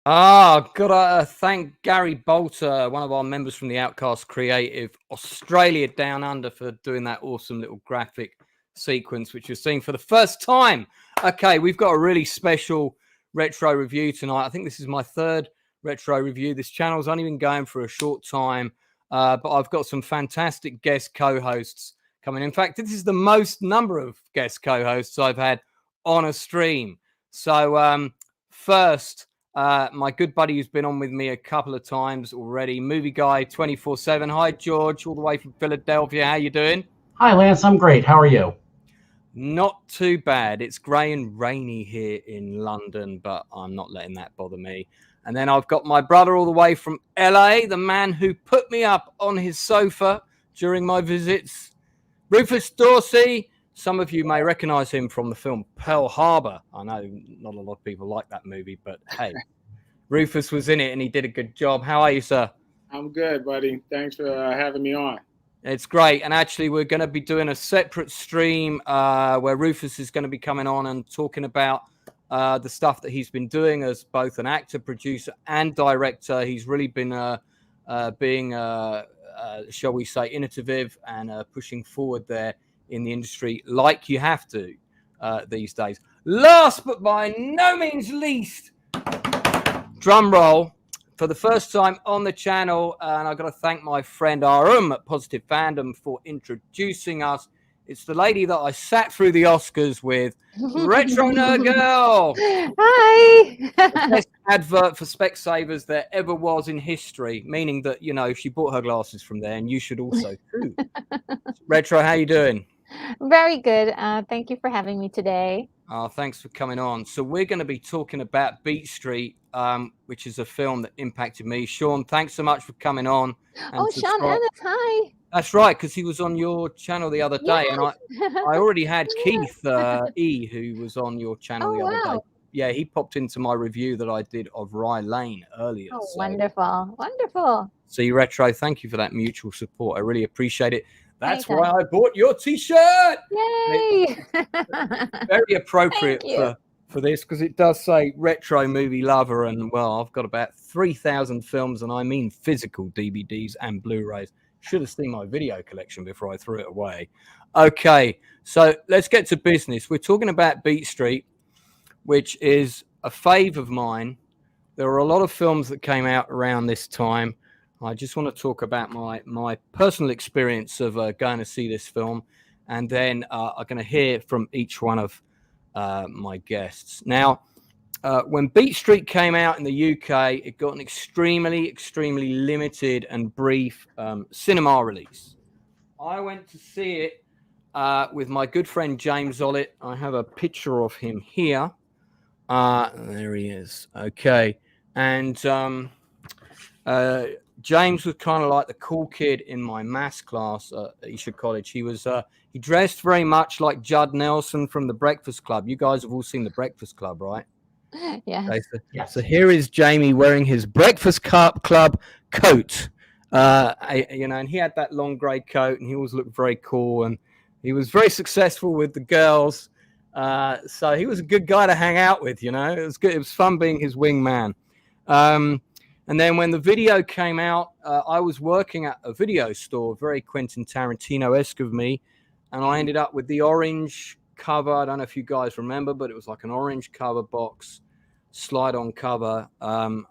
Gotta thank Gary Bolter, one of our members from the Outcast Creative Australia Down Under, for doing that awesome little graphic sequence, which you're seeing for the first time. Okay, we've got a really special retro review tonight. I think this is my third retro review. This channel's only been going for a short time, but I've got some fantastic guest co-hosts coming. In fact, this is the most number of guest co-hosts I've had on a stream. So first, my good buddy who's been on with me a couple of times already, Movie Guy 24/7. Hi, George, all the way from Philadelphia. How you doing? Hi, Lance. I'm great. How are you? Not too bad. It's grey and rainy here in London, but I'm not letting that bother me. And then I've got my brother all the way from LA, the man who put me up on his sofa during my visits, Rufus Dorsey. Some of you may recognize him from the film Pearl Harbor. I know not a lot of people like that movie, but hey, Rufus was in it and he did a good job. How are you, sir? I'm good, buddy. Thanks for having me on. It's great. And actually, we're going to be doing a separate stream where Rufus is going to be coming on and talking about the stuff that he's been doing as both an actor, producer, and director. He's really been being, shall we say, innovative and pushing forward there in the industry like you have to these days. Last but by no means least, drum roll, for the first time on the channel, and I've got to thank my friend Arum at Positive Fandom for introducing us. It's the lady that I sat through the Oscars with, Retro Nerd Girl. Hi. The best advert for Specsavers there ever was in history, meaning that, you know, she bought her glasses from there, and you should also too. Retro, how you doing? Very good. Thank you for having me today. Thanks for coming on. So we're going to be talking about Beat Street, which is a film that impacted me. Sean, thanks so much for coming on. Oh, Sean Ennis, hi. That's right, because he was on your channel the other day, and I already had Keith E, who was on your channel the other day. Yeah, he popped into my review that I did of Rye Lane earlier. Oh, so. Wonderful. See, Retro, thank you for that mutual support. I really appreciate it. That's why I bought your T-shirt. Yay! Very appropriate for this, because it does say Retro Movie Lover, and well, I've got about 3,000 films, and I mean physical DVDs and Blu-rays. Should have seen my video collection before I threw it away. Okay, so let's get to business. We're talking about Beat Street, which is a fave of mine. There are a lot of films that came out around this time. I just want to talk about my personal experience of going to see this film, and then I'm going to hear from each one of my guests. Now, when Beat Street came out in the UK, it got an extremely limited and brief cinema release. I went to see it with my good friend James Ollett. I have a picture of him here. There he is. Okay. And James was kind of like the cool kid in my maths class at Isha College. He was he dressed very much like Judd Nelson from The Breakfast Club. You guys have all seen The Breakfast Club, right? Yeah. Okay, so here is Jamie wearing his Breakfast Club coat. You know, and he had that long grey coat, and he always looked very cool, and he was very successful with the girls. So he was a good guy to hang out with. You know, it was good. It was fun being his wingman. And then when the video came out, I was working at a video store, very Quentin Tarantino-esque of me, and I ended up with the orange cover. I don't know if you guys remember, but it was like an orange cover box, slide-on cover, and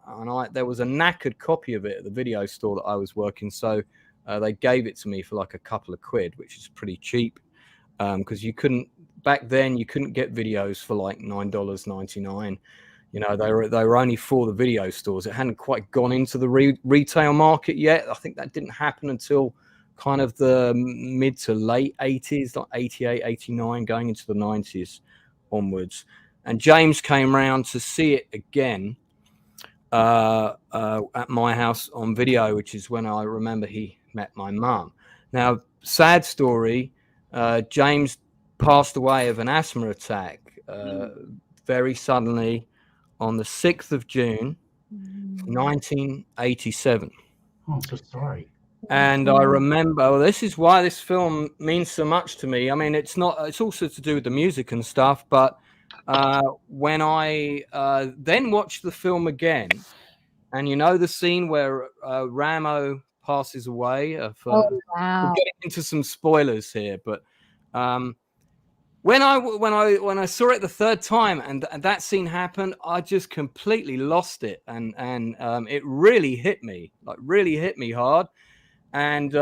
there was a knackered copy of it at the video store that I was working, so they gave it to me for like a couple of quid, which is pretty cheap, because you couldn't, back then, you couldn't get videos for like $9.99. You know, they were only for the video stores. It hadn't quite gone into the retail market yet. I think that didn't happen until kind of the mid to late 80s, like 88, 89, going into the 90s onwards. And James came round to see it again at my house on video, which is when I remember he met my mum. Now, sad story, James passed away of an asthma attack very suddenly on the 6th of June, 1987. Oh, I'm so sorry. And I remember, well, this is why this film means so much to me. I mean, it's also to do with the music and stuff, but when I then watched the film again, and you know the scene where Ramo passes away. Oh, We're wow. getting into some spoilers here, but when I saw it the third time and that scene happened, I just completely lost it, and it really hit me, like really hit me hard, and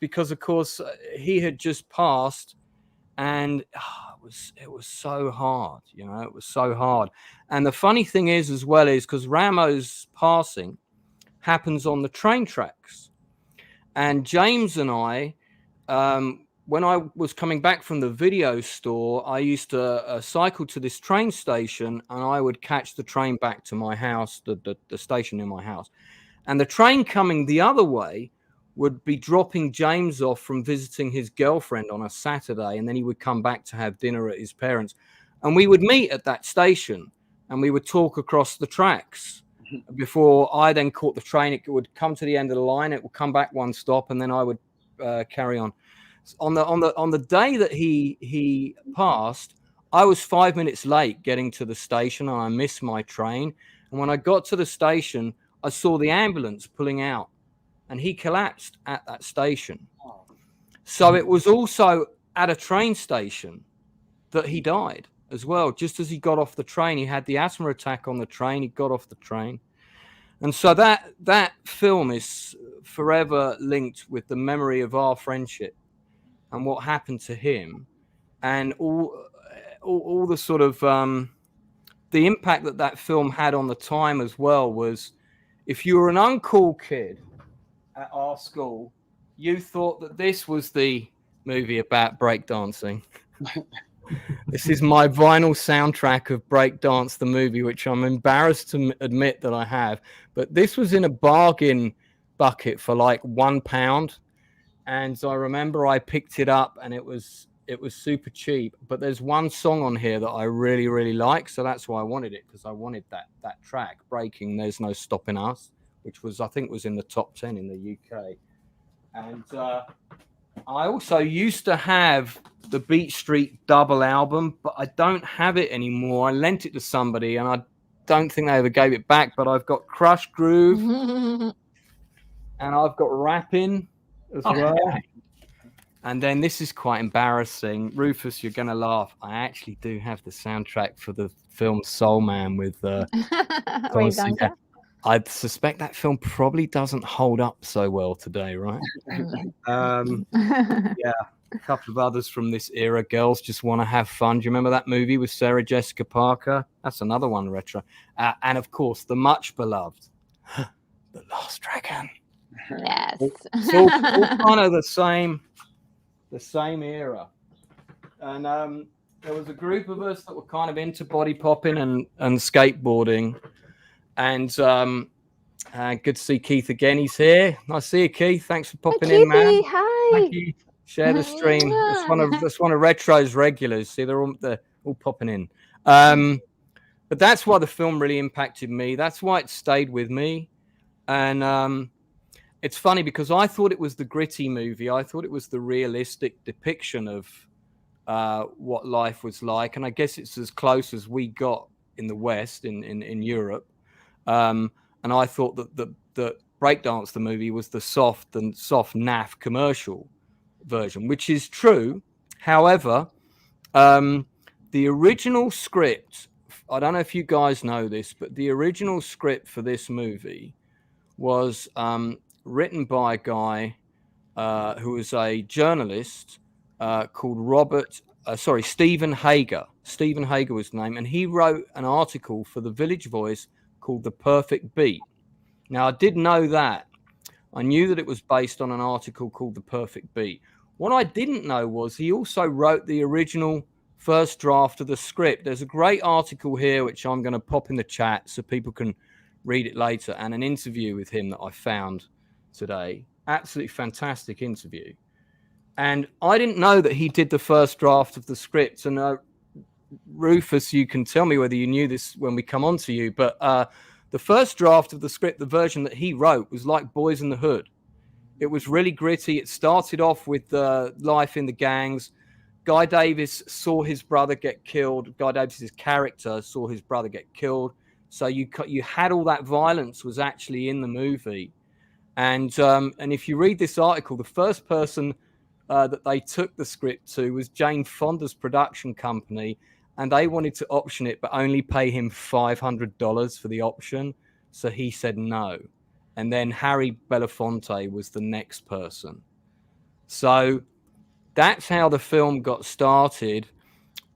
because of course he had just passed, and it was so hard, you know, it was so hard. And the funny thing is as well is because Ramo's passing happens on the train tracks, and James and I, when I was coming back from the video store, I used to cycle to this train station, and I would catch the train back to my house, the station in my house. And the train coming the other way would be dropping James off from visiting his girlfriend on a Saturday, and then he would come back to have dinner at his parents. And we would meet at that station, and we would talk across the tracks before I then caught the train. It would come to the end of the line, it would come back one stop, and then I would carry on. On the day that he passed, I was 5 minutes late getting to the station, and I missed my train. And when I got to the station, I saw the ambulance pulling out, and he collapsed at that station. So it was also at a train station that he died as well. Just as he got off the train, he had the asthma attack on the train. He got off the train. And so that film is forever linked with the memory of our friendship and what happened to him, and all the sort of the impact that film had on the time as well was, if you were an uncool kid at our school, you thought that this was the movie about breakdancing. This is my vinyl soundtrack of Breakdance the movie, which I'm embarrassed to admit that I have. But this was in a bargain bucket for like £1. And so I remember I picked it up, and it was super cheap. But there's one song on here that I really, really like. So that's why I wanted it, because I wanted that track, Breaking There's No Stopping Us, which was, I think, was in the top 10 in the UK. And I also used to have the Beat Street double album, but I don't have it anymore. I lent it to somebody, and I don't think they ever gave it back. But I've got Crush Groove, and I've got Rapping as well. And then this is quite embarrassing. Rufus, you're going to laugh. I actually do have the soundtrack for the film Soul Man with I suspect that film probably doesn't hold up so well today, right? Yeah, a couple of others from this era. Girls Just Want to Have Fun. Do you remember that movie with Sarah Jessica Parker? That's another one retro. And of course, the much beloved The Last Dragon. Yes. It's all kind of the same era. And there was a group of us that were kind of into body popping and skateboarding. And good to see Keith again. He's here. Nice to see you, Keith. Thanks for popping in, man. Hi. Thank you. Share the stream. That's one of Retro's regulars. See, they're all popping in. But that's why the film really impacted me. That's why it stayed with me. And it's funny because I thought it was the gritty movie. I thought it was the realistic depiction of what life was like. And I guess it's as close as we got in the West, in Europe. And I thought that Breakdance the movie was the soft naff commercial version, which is true. However, the original script, I don't know if you guys know this, but the original script for this movie was written by a guy who was a journalist called Stephen Hager. Stephen Hager was the name, and he wrote an article for the Village Voice called The Perfect Beat. Now, I did know that. I knew that it was based on an article called The Perfect Beat. What I didn't know was he also wrote the original first draft of the script. There's a great article here, which I'm going to pop in the chat so people can read it later, and an interview with him that I found today. Absolutely fantastic interview. And I didn't know that he did the first draft of the script. And Rufus, you can tell me whether you knew this when we come on to you, but the first draft of the script, the version that he wrote, was like Boys in the Hood. It was really gritty. It started off with life in the gangs, Guy Davis saw his brother get killed. Guy Davis's character saw his brother get killed. So you had all that violence was actually in the movie. And if you read this article, the first person that they took the script to was Jane Fonda's production company, and they wanted to option it, but only pay him $500 for the option. So he said no. And then Harry Belafonte was the next person. So that's how the film got started.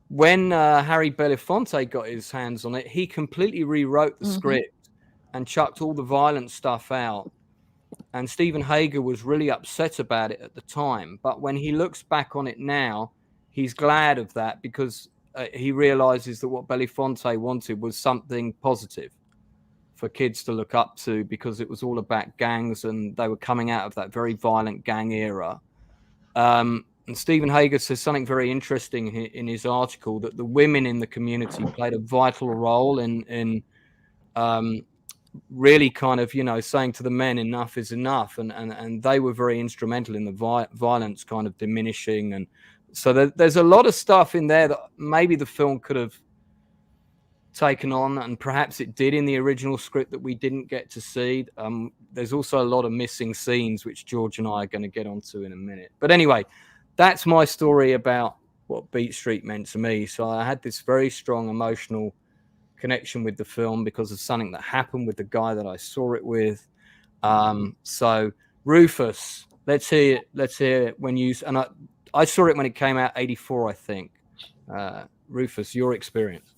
When Harry Belafonte got his hands on it, he completely rewrote the script and chucked all the violent stuff out. And Stephen Hager was really upset about it at the time. But when he looks back on it now, he's glad of that, because he realizes that what Belafonte wanted was something positive for kids to look up to, because it was all about gangs and they were coming out of that very violent gang era. And Stephen Hager says something very interesting in his article, that the women in the community played a vital role in really kind of, saying to the men, enough is enough. And they were very instrumental in the violence kind of diminishing. And so there's a lot of stuff in there that maybe the film could have taken on, and perhaps it did in the original script that we didn't get to see. There's also a lot of missing scenes, which George and I are going to get onto in a minute. But anyway, that's my story about what Beat Street meant to me. So I had this very strong emotional connection with the film because of something that happened with the guy that I saw it with. So Rufus, let's hear it when you, and I saw it when it came out, 84, I think. Rufus, your experience.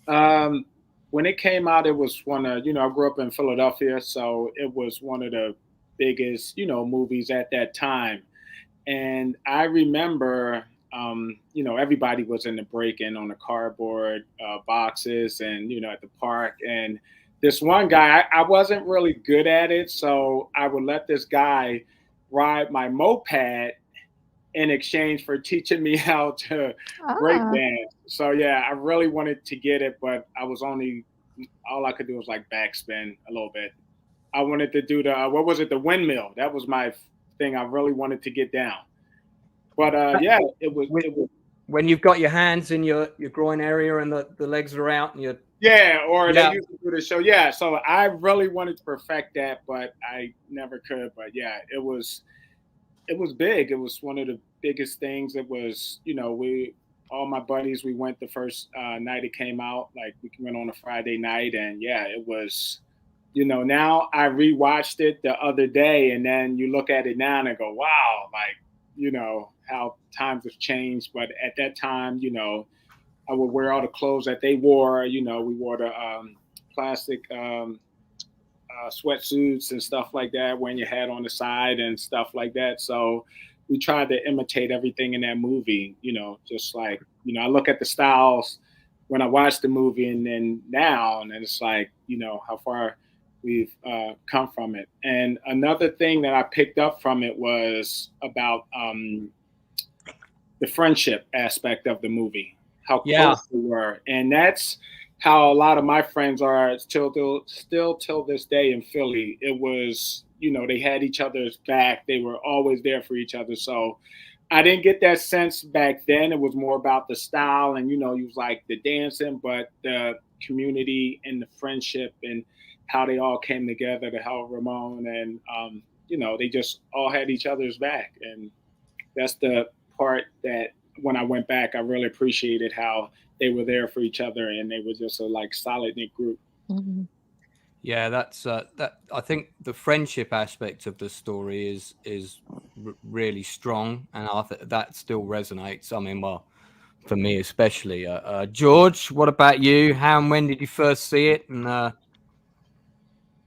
When it came out, it was one of, I grew up in Philadelphia, so it was one of the biggest, movies at that time. And I remember, everybody was in the break-in on the cardboard boxes and, at the park. And this one guy, I wasn't really good at it, so I would let this guy ride my moped in exchange for teaching me how to break dance. So yeah, I really wanted to get it, but all I could do was like backspin a little bit. I wanted to do the windmill. That was my thing I really wanted to get down. But it was when you've got your hands in your groin area and the legs are out and they used to do the show. Yeah, so I really wanted to perfect that, but I never could. But yeah, it was big. It was one of the biggest things. It was, all my buddies, we went the first night it came out. Like we went on a Friday night, and yeah, it was, now I rewatched it the other day, and then you look at it now and go, wow, like, how times have changed. But at that time, I would wear all the clothes that they wore. We wore the plastic sweatsuits and stuff like that, wearing your hat on the side and stuff like that. So we tried to imitate everything in that movie, just like, I look at the styles when I watched the movie and then now, and it's like, how far we've come from it. And another thing that I picked up from it was about the friendship aspect of the movie, how close we were. And that's how a lot of my friends are still till this day in Philly. It was, they had each other's back. They were always there for each other. So I didn't get that sense back then. It was more about the style and, it was like the dancing, but the community and the friendship and how they all came together to help Ramon. And, they just all had each other's back. And that's the part that when I went back, I really appreciated how they were there for each other and they were just a solid knit group. Mm-hmm. Yeah, that's that. I think the friendship aspect of the story is really strong, and that still resonates. I mean, well, for me especially. George, what about you? How and when did you first see it? And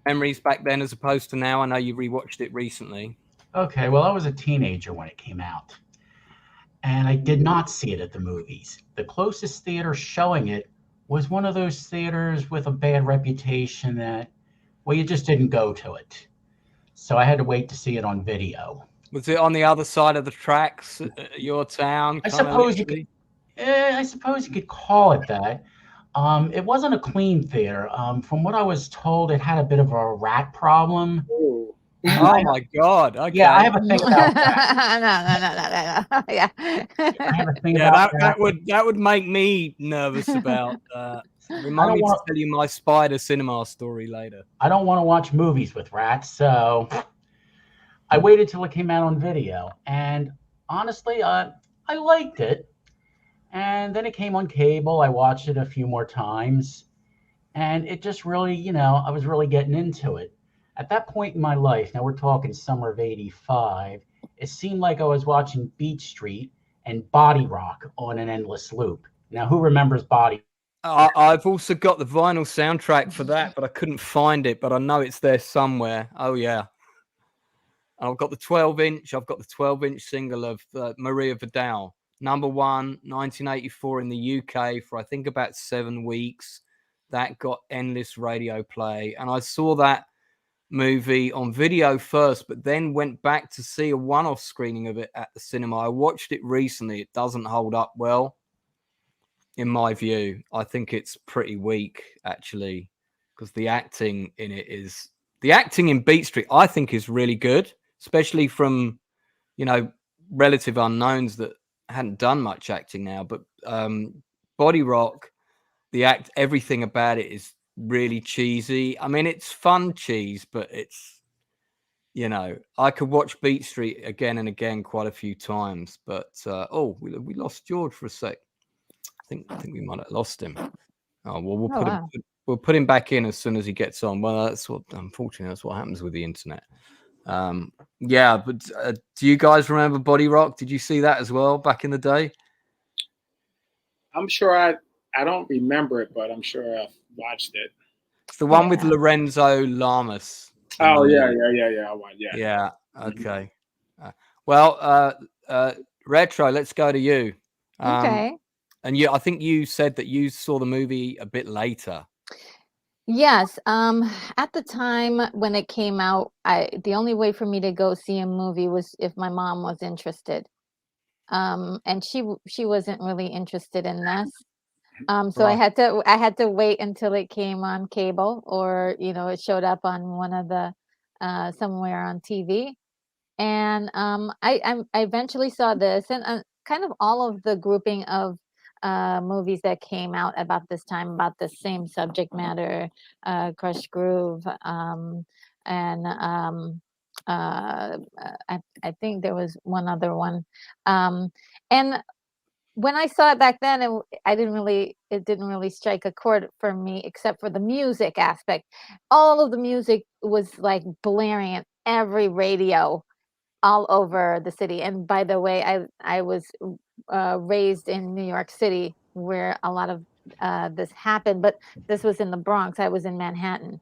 memories back then as opposed to now? I know you rewatched it recently. Okay, well, I was a teenager when it came out, and I did not see it at the movies. The closest theater showing it was one of those theaters with a bad reputation that, well, you just didn't go to it. So I had to wait to see it on video. Was it on the other side of the tracks, your town? I suppose you could call it that. It wasn't a clean theater. From what I was told, it had a bit of a rat problem. Ooh. Oh my God! Okay. Yeah, I have a thing about that. No. Yeah. I have a thing Yeah, about that would make me nervous about. Remind me to tell you my spider cinema story later. I don't want to watch movies with rats, so I waited till it came out on video, and honestly, I liked it. And then it came on cable. I watched it a few more times, and it just really, I was really getting into it. At that point in my life, now we're talking summer of '85, it seemed like I was watching Beat Street and Body Rock on an endless loop. Now, who remembers Body? I've also got the vinyl soundtrack for that, but I couldn't find it. But I know it's there somewhere. Oh yeah, I've got the 12-inch. I've got the 12-inch single of Maria Vidal, #1, 1984 in the UK for I think about 7 weeks. That got endless radio play, and I saw that movie on video first, but then went back to see a one-off screening of it at the cinema. I watched it recently. It doesn't hold up well, in my view. I think it's pretty weak, actually, because the acting in it is... The acting in Beat Street, I think, is really good, especially from, relative unknowns that hadn't done much acting now. But Body Rock, everything about it is really cheesy. I mean, it's fun cheese, but it's, I could watch Beat Street again and again quite a few times. But we lost George for a sec. I think we might have lost him. Oh well, we'll put him back in as soon as he gets on. Well, unfortunately that's what happens with the internet. Yeah, but do you guys remember Body Rock? Did you see that as well back in the day? I'm sure I don't remember it, but I'm sure I've watched it. It's the one with Lorenzo Lamas. Oh yeah. Yeah. Okay. Retro, let's go to you. Okay. And I think you said that you saw the movie a bit later. Yes. At the time when it came out, the only way for me to go see a movie was if my mom was interested. And she wasn't really interested in this. So right. I had to wait until it came on cable, or it showed up on one of the somewhere on TV. And I eventually saw this, and kind of all of the grouping of movies that came out about this time, about the same subject matter, Crush Groove, and I think there was one other one. And when I saw it back then, it didn't really strike a chord for me, except for the music aspect. All of the music was like blaring at every radio all over the city. And by the way, I was raised in New York City, where a lot of this happened, but this was in the Bronx. I was in Manhattan,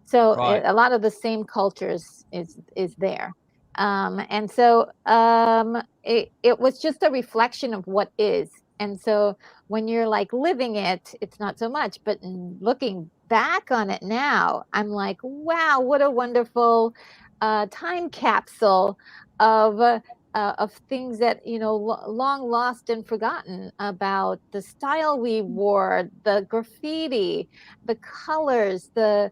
so right. A lot of the same cultures is there. And so it was just a reflection of what is. And so when you're like living it, it's not so much, but looking back on it now, I'm like, wow, what a wonderful time capsule of things that long lost and forgotten, about the style we wore, the graffiti, the colors, the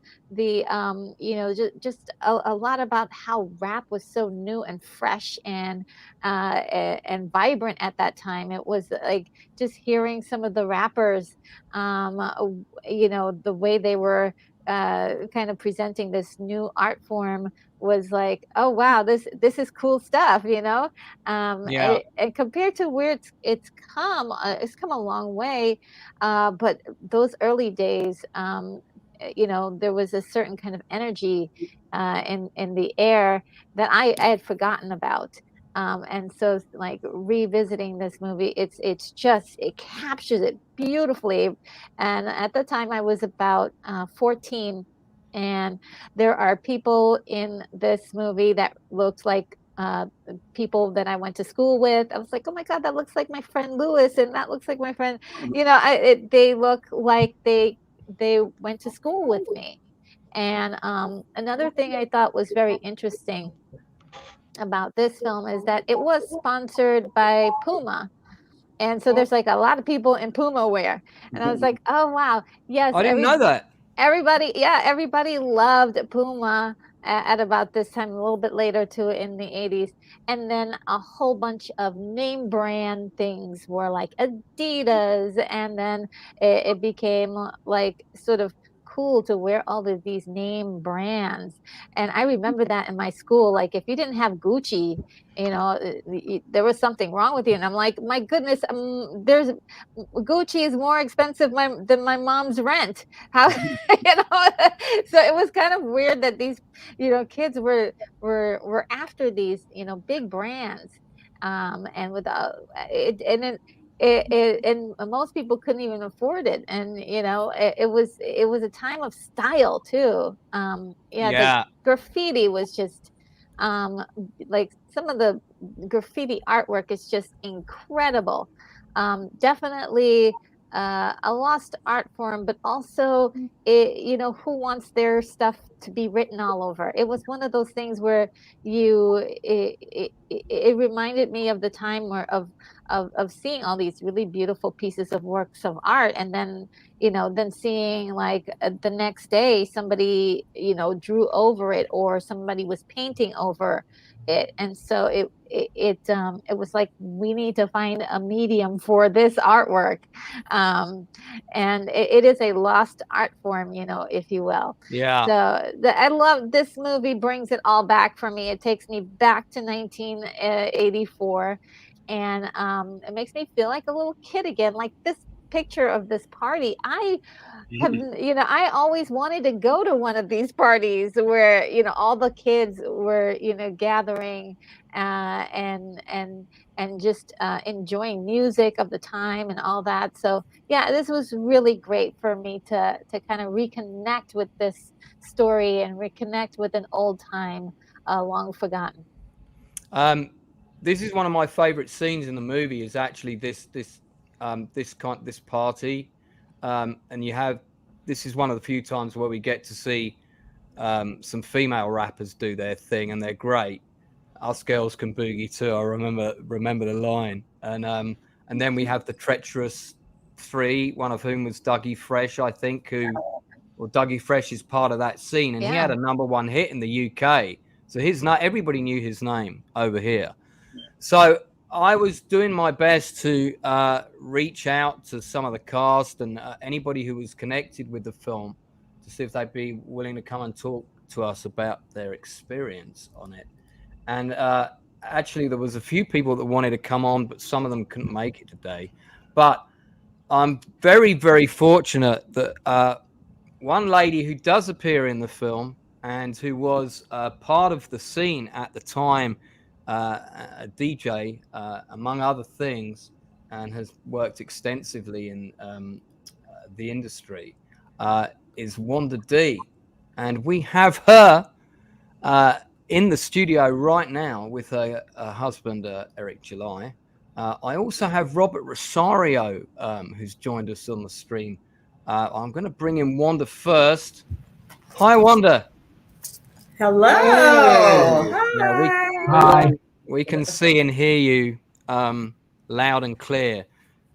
just a lot about how rap was so new and fresh and vibrant at that time. It was like just hearing some of the rappers, the way they were kind of presenting this new art form was like, oh wow, this is cool stuff, Yeah. and compared to where it's come a long way, but those early days, there was a certain kind of energy in the air that I had forgotten about. And so like revisiting this movie, it captures it beautifully. And at the time I was about 14, and there are people in this movie that looked like people that I went to school with. I was like, oh my God, that looks like my friend Lewis, and that looks like my friend, they look like they went to school with me. And another thing I thought was very interesting about this film is that it was sponsored by Puma. And so there's like a lot of people in Puma wear. And I was like, oh wow, yes. I didn't know that. Everybody loved Puma. at about this time, a little bit later too, in the 80s. And then a whole bunch of name brand things were like Adidas. And then it became like sort of cool to wear all of these name brands. And I remember that in my school, like if you didn't have Gucci, there was something wrong with you. And I'm like, my goodness, there's Gucci is more expensive than my mom's rent. How, so it was kind of weird that these, kids were after these, big brands. And without it, and then and most people couldn't even afford it. And, it was a time of style too. The graffiti was just, like some of the graffiti artwork is just incredible. Definitely a lost art form, but also who wants their stuff to be written all over? It was one of those things where it reminded me of the time where of seeing all these really beautiful pieces of works of art, and then then seeing like the next day somebody drew over it, or somebody was painting over it. And so it was like, we need to find a medium for this artwork. And it is a lost art form, if you will. So I love this movie, brings it all back for me. It takes me back to 1984, and it makes me feel like a little kid again. Like this picture of this party, I have, I always wanted to go to one of these parties where all the kids were gathering and just enjoying music of the time and all that. So yeah, this was really great for me to kind of reconnect with this story and reconnect with an old time long forgotten. This is one of my favorite scenes in the movie, is actually this party. And this is one of the few times where we get to see some female rappers do their thing, and they're great. Us girls can boogie too. I remember the line. And then we have the treacherous three, one of whom was Dougie Fresh, I think, Dougie Fresh is part of that scene, and he had a #1 hit in the UK. So everybody knew his name over here. So I was doing my best to reach out to some of the cast and anybody who was connected with the film to see if they'd be willing to come and talk to us about their experience on it. And actually, there was a few people that wanted to come on, but some of them couldn't make it today. But I'm very, very fortunate that one lady who does appear in the film and who was part of the scene at the time, a DJ, among other things, and has worked extensively in the industry, is WANDA DEE. And we have her in the studio right now with her husband, Eric July. I also have Robert Rosario, who's joined us on the stream. I'm going to bring in WANDA first. Hi, WANDA. Hello. Hi. We can see and hear you loud and clear.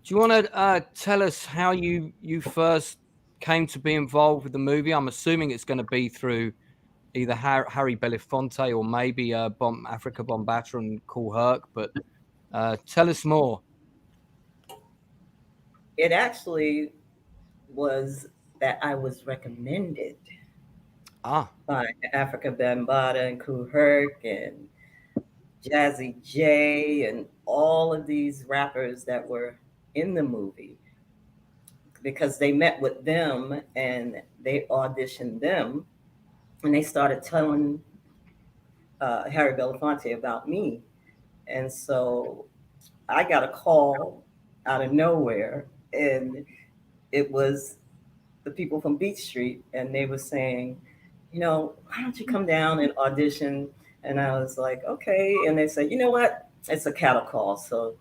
Do you want to tell us how you first came to be involved with the movie? I'm assuming it's going to be through either Harry Belafonte or maybe Africa Bombata and Cool Herc, but tell us more. It actually was that I was recommended by Africa Bambaataa and Cool Herc and Jazzy J and all of these rappers that were in the movie, because they met with them and they auditioned them, and they started telling Harry Belafonte about me. And so I got a call out of nowhere, and it was the people from Beach Street, and they were saying, why don't you come down and audition? And I was like, okay. And they said, you know what? It's a cattle call, so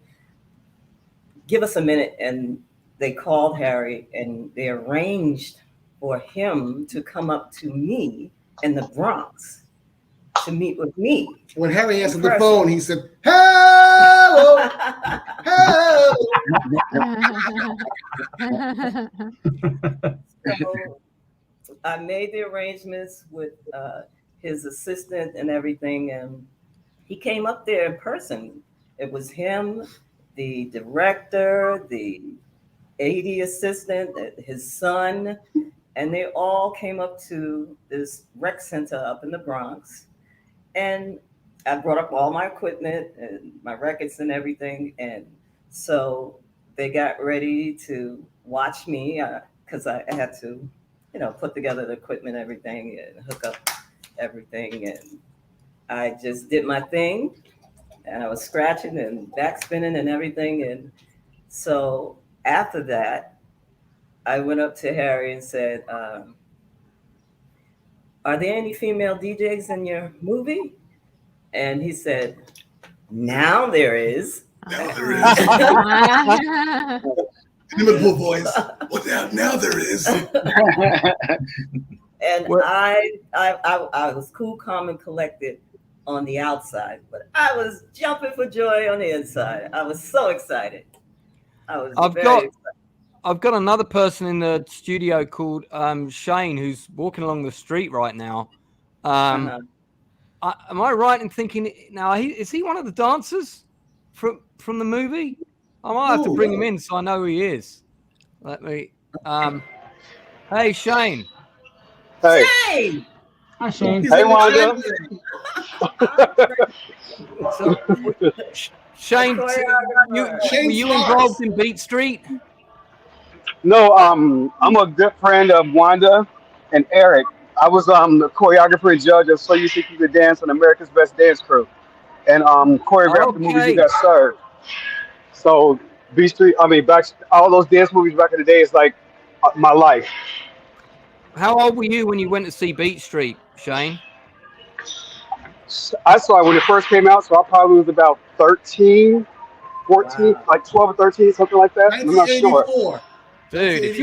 give us a minute. And they called Harry, and they arranged for him to come up to me in the Bronx to meet with me. When Harry answered the phone, he said, hello, hello. So I made the arrangements with his assistant and everything, and he came up there in person. It was him, the director, the AD assistant, his son, and they all came up to this rec center up in the Bronx. And I brought up all my equipment and my records and everything. And so they got ready to watch me because I had to, put together the equipment, everything, and hook up everything. And I just did my thing, and I was scratching and backspinning and everything. And so after that, I went up to Harry and said, are there any female DJs in your movie? And he said, now there is. Now there is. Liverpool boys. Well, now there is. And I was cool, calm, and collected on the outside, but I was jumping for joy on the inside. I was so excited. I've got another person in the studio called Shane, who's walking along the street right now. Am I right in thinking now? Is he one of the dancers from the movie? I might have to bring him in so I know who he is. Let me. Hey, Shane. Hey. Shane. Hi, Shane. Hey, Wanda. Shane, were you involved in Beat Street? No, I'm a good friend of Wanda and Eric. I was the choreographer and judge of So You Think You Could Dance on America's Best Dance Crew, and choreographed the movies you got served. So B Street, all those dance movies back in the day is like my life. How old were you when you went to see Beat Street, Shane? I saw it when it first came out, so I probably was about 13, 14, like 12 or 13, something like that. I'm not sure. Dude, if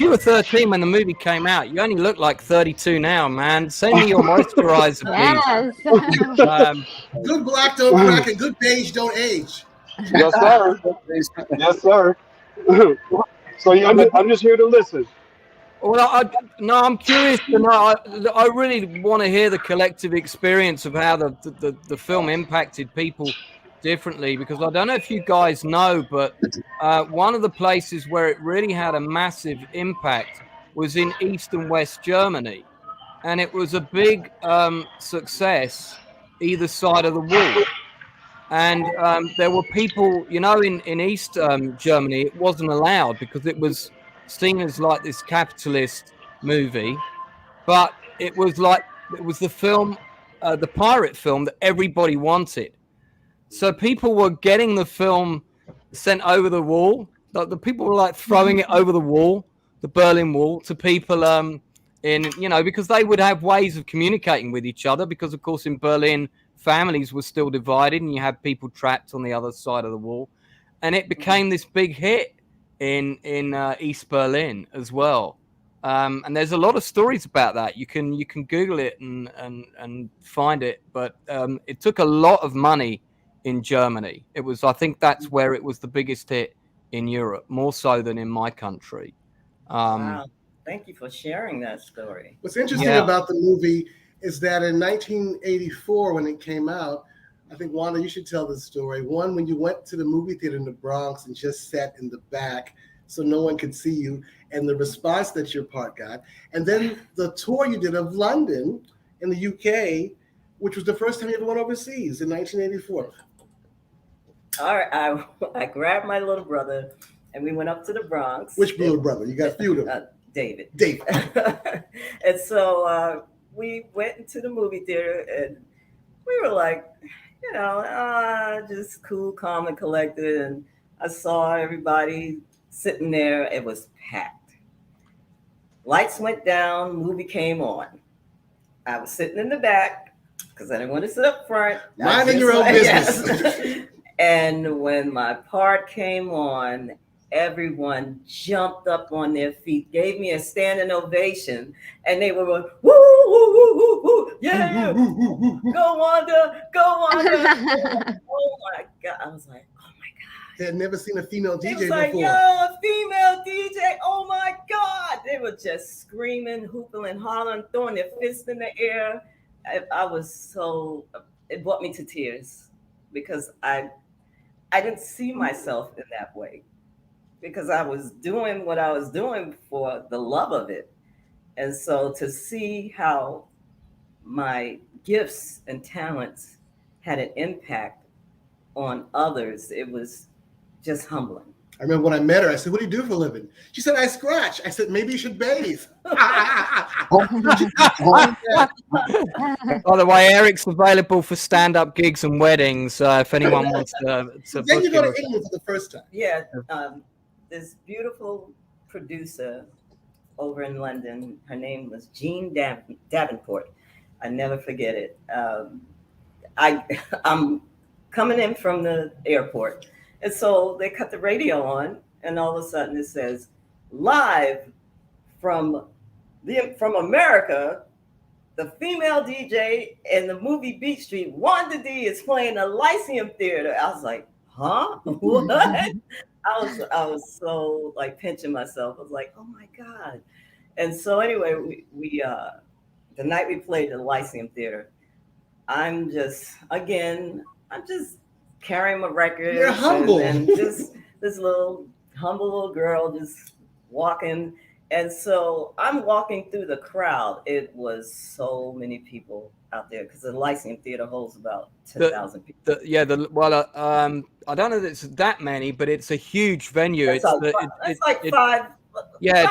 you were 13 when the movie came out, you only look like 32 now, man. Send me your moisturizer, please. Yes. Good black don't crack and good beige don't age. Yes, sir. Yes, sir. So yeah, I'm just here to listen. Well, I'm curious to know. I really want to hear the collective experience of how the film impacted people differently, because I don't know if you guys know, but one of the places where it really had a massive impact was in East and West Germany, and it was a big success either side of the wall. And there were people, in East Germany, it wasn't allowed because it was seen as like this capitalist movie, but it was the film, the pirate film that everybody wanted. So people were getting the film sent over the wall. The people were like throwing it over the wall, the Berlin Wall, to people because they would have ways of communicating with each other, because of course in Berlin families were still divided and you had people trapped on the other side of the wall. And it became this big hit in East Berlin as well. And there's a lot of stories about that. You can Google it and find it, but it took a lot of money in Germany. I think that's where it was the biggest hit in Europe, more so than in my country. Wow. Thank you for sharing that story. What's interesting about the movie is that in 1984, when it came out, I think, Wanda, you should tell this story. One, when you went to the movie theater in the Bronx and just sat in the back so no one could see you, and the response that your part got. And then the tour you did of London in the UK, which was the first time you ever went overseas in 1984. All right, I grabbed my little brother and we went up to the Bronx. Which little brother? You got a few of them. David. And so we went into the movie theater and we were like, just cool, calm, and collected. And I saw everybody sitting there. It was packed. Lights went down, movie came on. I was sitting in the back because I didn't want to sit up front. Minding your own business. Yes. And when my part came on, everyone jumped up on their feet, gave me a standing ovation, and they were going, woo, woo, woo, woo, woo, yeah, go Wanda, go Wanda. Oh my God. I was like, oh my God. They had never seen a female DJ before. Like, yo, a female DJ, oh my God. They were just screaming, hooping, and hollering, throwing their fists in the air. I was so, it brought me to tears because I didn't see myself in that way because I was doing what I was doing for the love of it. And so to see how my gifts and talents had an impact on others, it was just humbling. I remember when I met her, I said, "What do you do for a living?" She said, "I scratch." I said, "Maybe you should bathe." By the way, Eric's available for stand-up gigs and weddings. If anyone wants to then you go to England for the first time. Yeah, this beautiful producer over in London, her name was Jean Davenport. I never forget it. I'm coming in from the airport, and so they cut the radio on, and all of a sudden it says, "Live from America, the female DJ in the movie Beat Street, WANDA DEE is playing the Lyceum Theater." I was like, "Huh? What?" I was so like pinching myself. I was like, "Oh my God." And so anyway, we the night we played the Lyceum Theater, I'm just carrying my records. You're humble. And just this little humble little girl just walking. And so I'm walking through the crowd. It was so many people out there because the Lyceum Theater holds about 10,000 people. I don't know that it's that many, but it's a huge venue. It's like five. Yeah,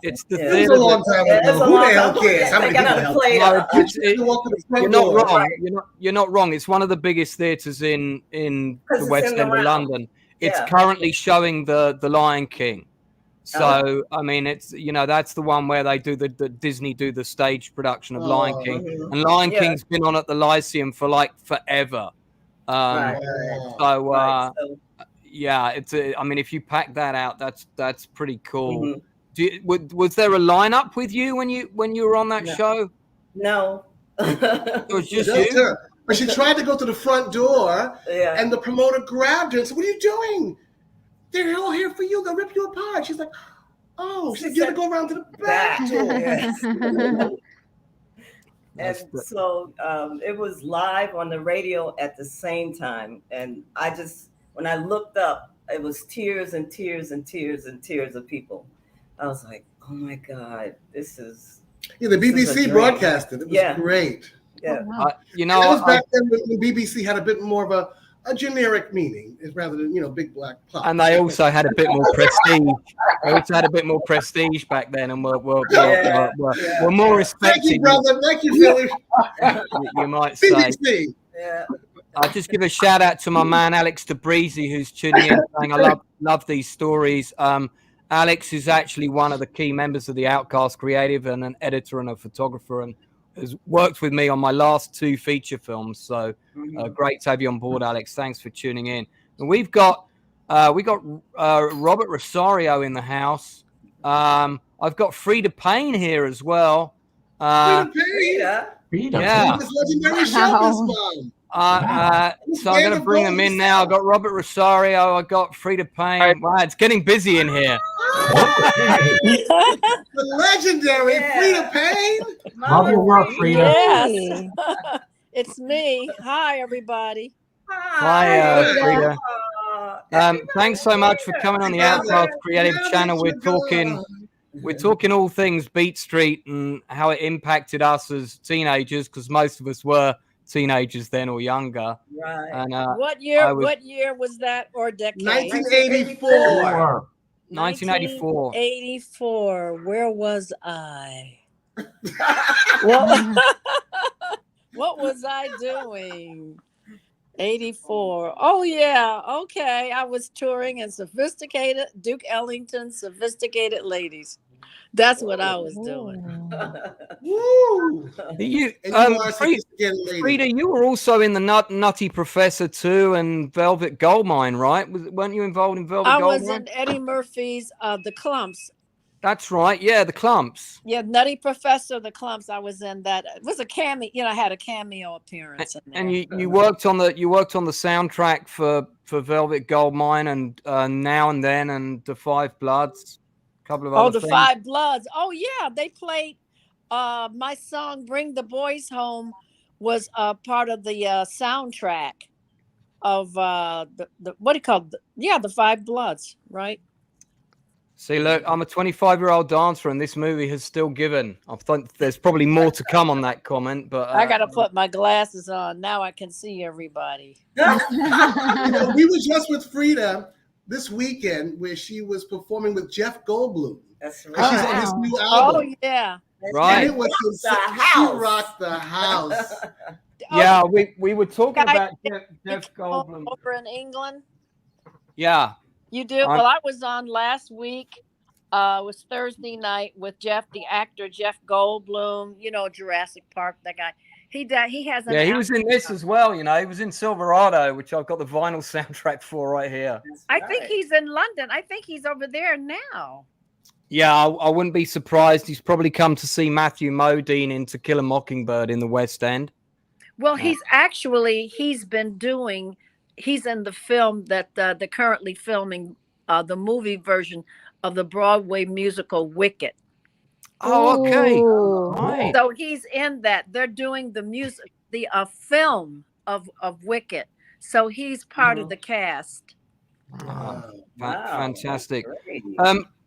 it's the theater. It's a long time ago. Who the hell cares? How many people You're not wrong. Right. You're not wrong. It's one of the biggest theaters in the West End of London. It's currently showing the Lion King. So I mean, it's that's the one where they do the Disney do the stage production of Lion King, and Lion King's been on at the Lyceum for like forever. Yeah, it's. I mean, if you pack that out, that's pretty cool. Mm-hmm. Was there a lineup with you when you were on that show? No, it was just you. But she tried to go to the front door, and the promoter grabbed her and said, "What are you doing? They're all here for you. They'll rip you apart." She's like, "Oh, she said, go around to the back door." And so it was live on the radio at the same time, and when I looked up, it was tears and tears and tears and tears of people. I was like, "Oh my God, this is." Yeah, the BBC broadcasted. It was great. Yeah, it was back then when BBC had a bit more of a generic meaning, rather than big black pop. And they also had a bit more prestige. They also had a bit more prestige back then, and were more respected. Thank you, brother. Thank you, Philly. You might say. BBC. Yeah. I'll just give a shout out to my man Alex DeBreezy, who's tuning in, saying I love these stories. Alex is actually one of the key members of the Outcast Creative and an editor and a photographer, and has worked with me on my last 2 feature films. So great to have you on board, Alex. Thanks for tuning in. And we've got Robert Rosario in the house. I've got FREDA PAYNE here as well. FREDA. Yeah. This legendary show, Mom. So I'm going to bring them in now. I've got Robert Rosario. I've got FREDA PAYNE. Wow, it's getting busy in here. The legendary FREDA PAYNE. Love your work, FREDA. Yes. It's me. Hi, everybody. Hi, FREDA. Thanks so much for coming on the Outcast Creative Channel. We're talking all things Beat Street and how it impacted us as teenagers, because most of us were teenagers then or younger. Right. And What year was that, or decade? 1984. 1984. 1984. Where was I? What was I doing? 84. Oh yeah. Okay. I was touring in sophisticated Duke Ellington sophisticated ladies. That's what I was doing. Woo! FREDA, you were also in the Nutty Professor too, and Velvet Goldmine, right? Weren't you involved in Velvet Goldmine? I was in Eddie Murphy's The Clumps. That's right. Yeah, The Clumps. Yeah, Nutty Professor, The Clumps. I was in that. It was a cameo. I had a cameo appearance in there. And you worked on the soundtrack for Velvet Goldmine and Now and Then and The Five Bloods. Couple of other things. Five Bloods. Oh yeah, they played my song "Bring the Boys Home" was part of the soundtrack of the what do you call it? Yeah, the Five Bloods, right? See, look, I'm a 25-year-old dancer, and this movie has still given. I think there's probably more to come on that comment, but I got to put my glasses on now. I can see everybody. You know, we were just with FREDA this weekend where she was performing with Jeff Goldblum. That's And she's on his right. new album. Oh yeah, right. And it was The she house. rocked the house. Yeah, we were talking Guys, about you Jeff came Goldblum. over in England. Yeah. You do? Well, I was on last week. It was Thursday night with Jeff, the actor Jeff Goldblum. You know, Jurassic Park. That guy. He has an. Yeah, he was in this as well. You know, he was in Silverado, which I've got the vinyl soundtrack for right here. I think he's in London. I think he's over there now. Yeah, I wouldn't be surprised. He's probably come to see Matthew Modine in To Kill a Mockingbird in the West End. Well, he's in the film that they're currently filming, the movie version of the Broadway musical Wicked. Oh, okay. Ooh. So he's in that. They're doing the film of Wicked. So he's part of the cast. Fantastic.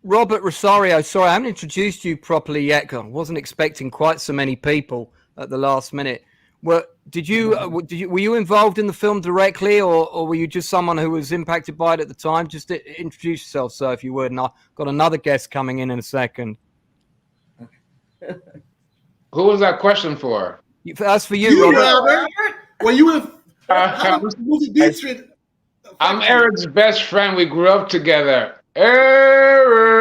Robert Rosario, sorry, I haven't introduced you properly yet. I wasn't expecting quite so many people at the last minute. Were you involved in the film directly, or were you just someone who was impacted by it at the time? Just introduce yourself, sir, if you would. And I've got another guest coming in a second. Who was that question for? That's for you, Robert. Well, you were. How was the movie Beat Street? I'm Eric's best friend. We grew up together. Eric.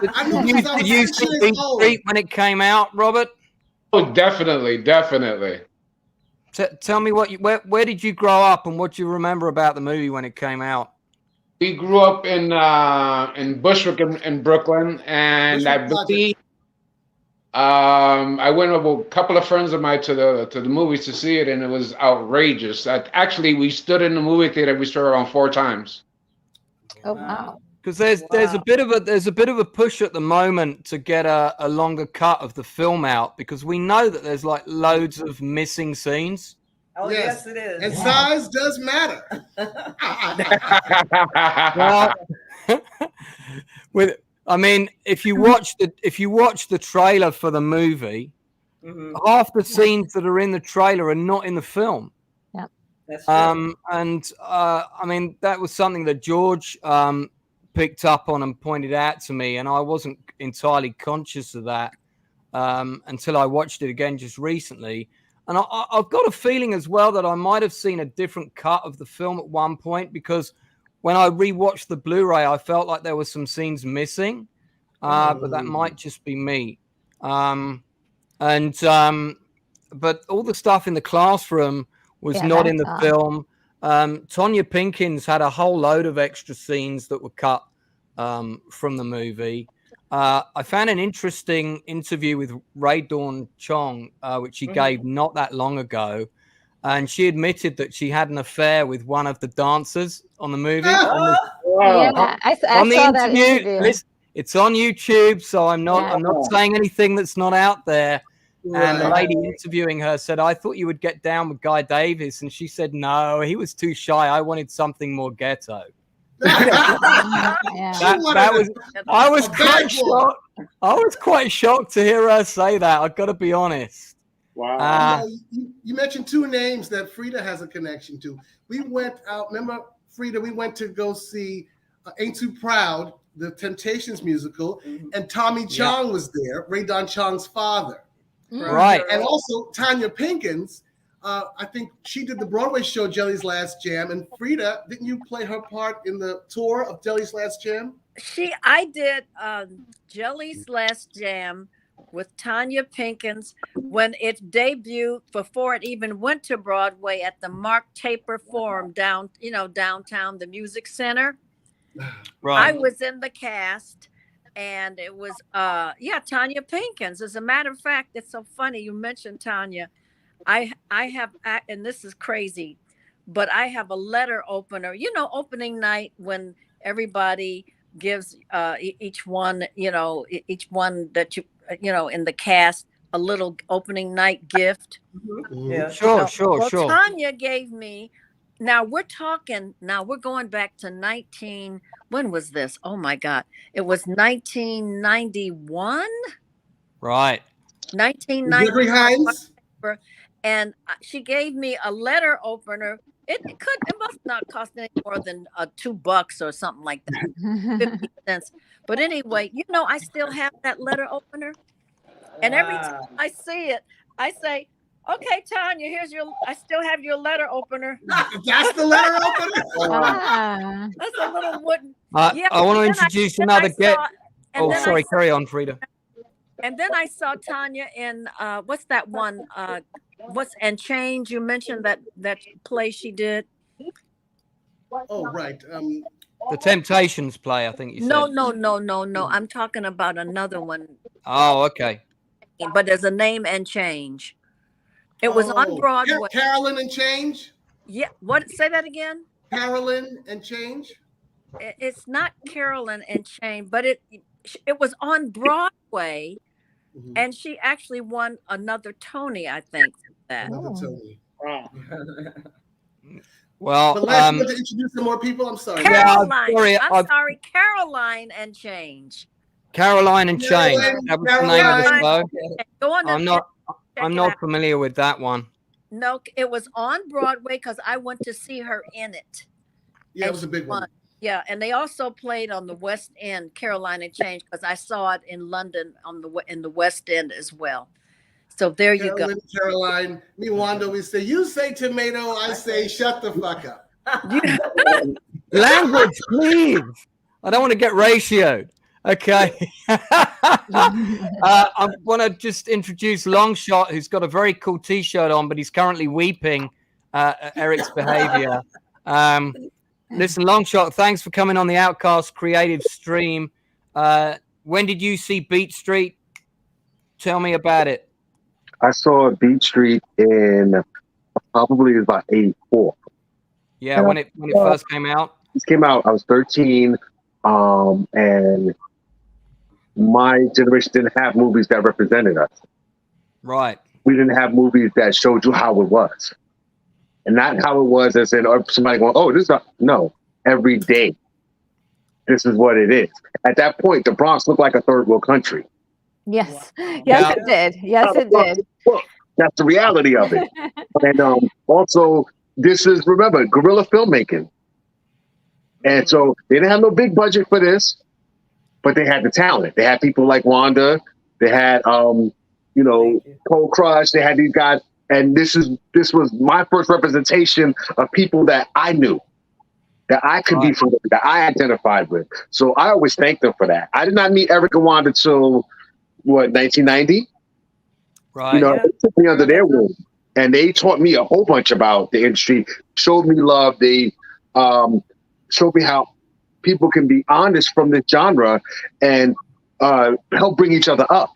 Did you see Beat Street when it came out, Robert? Oh, definitely. Tell me where did you grow up, and what do you remember about the movie when it came out? We grew up in Bushwick in Brooklyn, and I believe I went with a couple of friends of mine to the movies to see it, and it was outrageous. Actually, we stood in the movie theater. We stood around 4 times. Oh wow! Because there's a bit of a push at the moment to get a longer cut of the film out, because we know that there's like loads of missing scenes. Oh yes, it is. And size does matter. Well, if you watch the trailer for the movie, half the scenes that are in the trailer are not in the film. Yeah, that's true. That was something that George picked up on and pointed out to me, and I wasn't entirely conscious of that until I watched it again just recently. And I've got a feeling as well that I might have seen a different cut of the film at one point, because when I rewatched the Blu-ray, I felt like there were some scenes missing, but that might just be me. But all the stuff in the classroom was not in the film. Tonya Pinkins had a whole load of extra scenes that were cut from the movie. I found an interesting interview with Ray Dawn Chong, which she gave not that long ago. And she admitted that she had an affair with one of the dancers on the movie. Yeah, I saw that interview. Listen, it's on YouTube, so I'm not saying anything that's not out there. Right. And the lady interviewing her said, "I thought you would get down with Guy Davis," and she said, "No, he was too shy. I wanted something more ghetto." I was quite shocked. I was quite shocked to hear her say that. I've got to be honest. Wow. You mentioned 2 names that FREDA has a connection to. We went out. Remember, FREDA? We went to go see "Ain't Too Proud," the Temptations musical, and Tommy Chong was there, Ray Don Chong's father. Right. And also Tonya Pinkins. I think she did the Broadway show Jelly's Last Jam. And FREDA, didn't you play her part in the tour of Jelly's Last Jam? I did Jelly's Last Jam with Tonya Pinkins when it debuted, before it even went to Broadway, at the Mark Taper Forum downtown, the Music Center. Right. I was in the cast, and it was Tonya Pinkins. As a matter of fact, it's so funny you mentioned Tonya. I have, and this is crazy, but I have a letter opener. Opening night when everybody gives each one, each one that in the cast a little opening night gift. Yeah. Sure. Tanya gave me. Now we're going back to when was this? Oh my God. It was 1991. Right. 1991. And she gave me a letter opener. It must not cost any more than $2 or something like that. 50 cents. But anyway, I still have that letter opener. And every time I see it, I say, okay, Tanya, I still have your letter opener. That's the letter opener? That's a little wooden. I want to introduce another guest. Oh, sorry, carry on, Freda. And then I saw Tanya in, what's that one? And Change, you mentioned that play she did. Oh, right. The Temptations play, I think you said. No. I'm talking about another one. Oh, okay. But there's a Name and Change. It was on Broadway. Carolyn and Change? Yeah. What? Say that again. Carolyn and Change? It's not Carolyn and Change, but it was on Broadway, and she actually won another Tony, I think. Another Tony. Wow. Well, but let's introduce some more people. I'm sorry. Caroline. I'm sorry, Caroline and Change. Caroline and Change. That was the name of the show. I'm not familiar with that one. No, it was on Broadway because I went to see her in it. Yeah, it was a big one. Yeah, and they also played on the West End, Caroline and Change, because I saw it in London in the West End as well. So there you go. Caroline, me Wanda, we say, you say tomato, I say shut the fuck up. Language, please. I don't want to get ratioed. Okay. I want to just introduce Longshot, who's got a very cool T-shirt on, but he's currently weeping at Eric's behavior. Listen, Longshot, thanks for coming on the Outcast Creative stream. When did you see Beat Street? Tell me about it. I saw Beat Street in probably about 84. Yeah, when it first came out. It came out, I was 13, and my generation didn't have movies that represented us. Right. We didn't have movies that showed you how it was. And not how it was as in somebody going, oh, this is no, every day. This is what it is. At that point, the Bronx looked like a third world country. Yes. Yes, it did. Yes, it did. That's the reality of it. And also, this is, remember, guerrilla filmmaking. And so they didn't have no big budget for this, but they had the talent. They had people like Wanda. They had, Cold Crush. They had these guys. And this was my first representation of people that I knew, that I could be familiar, that I identified with. So I always thank them for that. I did not meet Eric and Wanda till, 1990? Right. They took me under their wing. And they taught me a whole bunch about the industry, showed me love. They showed me how people can be honest from this genre and help bring each other up.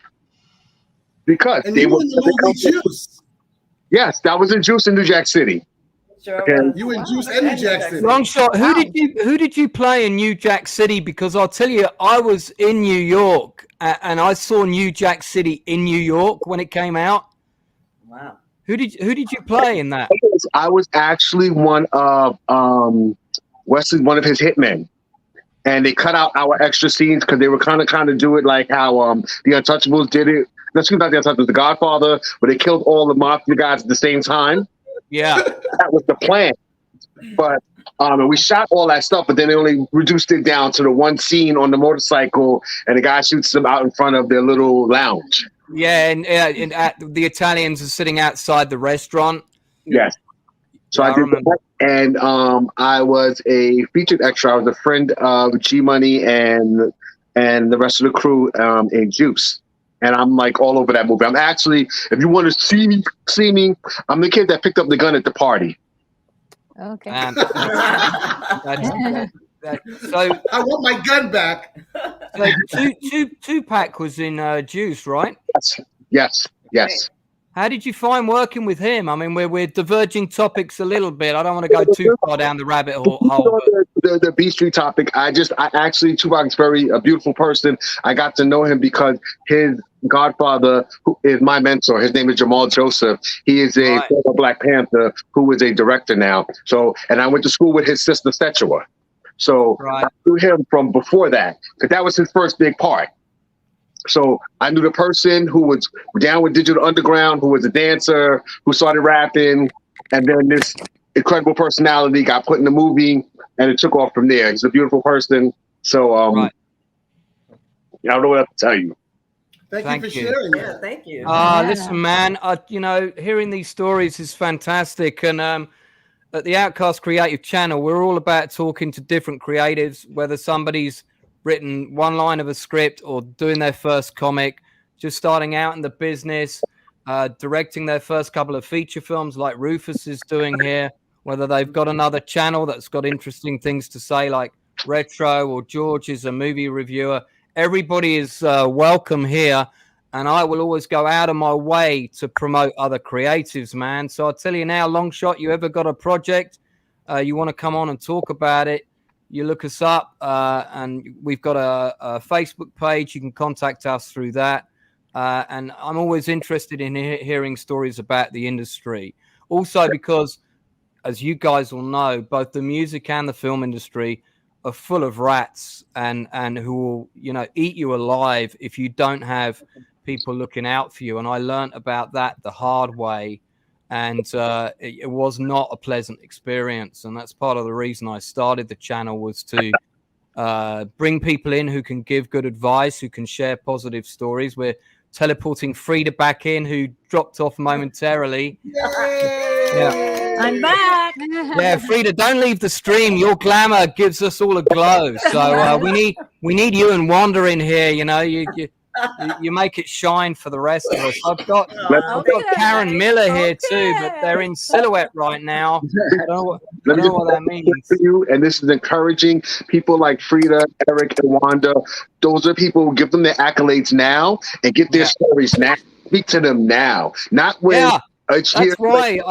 Because and they were in the movie Juice. Yes, that was in Juice in New Jack City. Sure. Okay. You in Juice and New Jack City. Longshot, who did you play in New Jack City? Because I'll tell you, I was in New York and I saw New Jack City in New York when it came out. Wow. Who did you play in that? I was actually one of Wesley, one of his hitmen. And they cut out our extra scenes because they were kind of do it like how the Untouchables did it. Not the Untouchables, The Godfather, where they killed all the mafia guys at the same time. Yeah. That was the plan. But and we shot all that stuff, but then they only reduced it down to the one scene on the motorcycle, and the guy shoots them out in front of their little lounge. Yeah, and the Italians are sitting outside the restaurant. Yes. So I did that, and I was a featured extra. I was a friend of G Money and the rest of the crew in Juice. And I'm like all over that movie. I'm actually, if you want to see me, I'm the kid that picked up the gun at the party. Okay. So I want my gun back. So Tupac was in Juice, right? Yes. How did you find working with him? I mean, we're diverging topics a little bit. I don't want to go too far down the rabbit hole. The B Street topic. I actually, Tupac's a beautiful person. I got to know him because his godfather, who is my mentor, his name is Jamal Joseph. He is a former Black Panther who is a director now. So, and I went to school with his sister Setua. So I knew him from before that, because that was his first big part. So I knew the person who was down with Digital Underground, who was a dancer, who started rapping, and then this incredible personality got put in the movie, and it took off from there. He's a beautiful person. So I don't know what else to tell you. Thank you for sharing that. Yeah, thank you. Listen, man, hearing these stories is fantastic. And at the Outcast Creative Channel, we're all about talking to different creatives, whether somebody's written one line of a script or doing their first comic, just starting out in the business, directing their first couple of feature films like Rufus is doing here, whether they've got another channel that's got interesting things to say like Retro, or George is a movie reviewer. Everybody is welcome here, and I will always go out of my way to promote other creatives, man. So I'll tell you now, long shot, you ever got a project, you want to come on and talk about it, you look us up, and we've got a Facebook page. You can contact us through that. And I'm always interested in hearing stories about the industry. Also, because, as you guys will know, both the music and the film industry are full of rats and who will, eat you alive if you don't have people looking out for you. And I learned about that the hard way. And it was not a pleasant experience. And that's part of the reason I started the channel, was to bring people in who can give good advice, who can share positive stories. We're teleporting FREDA back in, who dropped off momentarily. Yeah. I'm back. Yeah, FREDA, don't leave the stream. Your glamour gives us all a glow. So we need you and Wanda in here. You make it shine for the rest of us. I've got Karen Miller here too, but they're in silhouette right now. I don't know what that means. And this is encouraging people like FREDA, Eric, and Wanda. Those are people who give them their accolades now and get their stories now. Speak to them now, not when. That's right.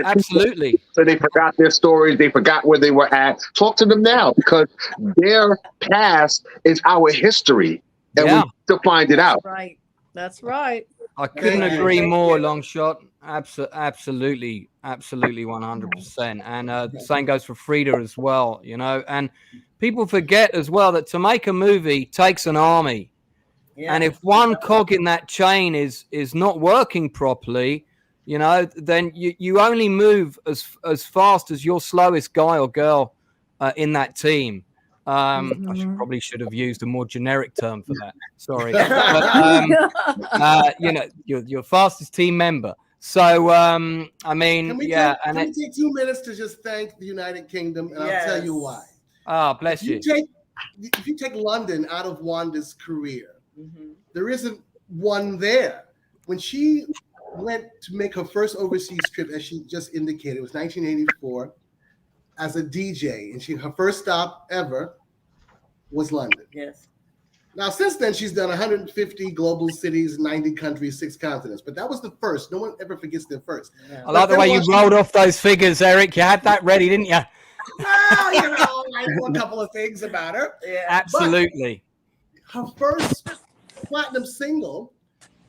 Absolutely. So they forgot their stories. They forgot where they were at. Talk to them now, because their past is our history. And we have to find it out. Right. That's right. I couldn't agree more, long shot. Absolutely 100%. And the same goes for FREDA as well, And people forget as well that to make a movie takes an army. Yeah. And if one cog in that chain is not working properly, then you only move as fast as your slowest guy or girl in that team. I probably should have used a more generic term for that. Sorry. But, your fastest team member. So, I mean, can we take 2 minutes to just thank the United Kingdom? And I'll tell you why. Oh, bless you. If you take London out of Wanda's career, there isn't one there. When she went to make her first overseas trip, as she just indicated, it was 1984, as a DJ, and her first stop ever was London. Yes. Now, since then, she's done 150 global cities, 90 countries, 6 continents. But that was the first. No one ever forgets their first. Yeah. I like the way you rolled off those figures, Eric. You had that ready, didn't you? Well, I know a couple of things about her. Yeah. Absolutely. But her first platinum single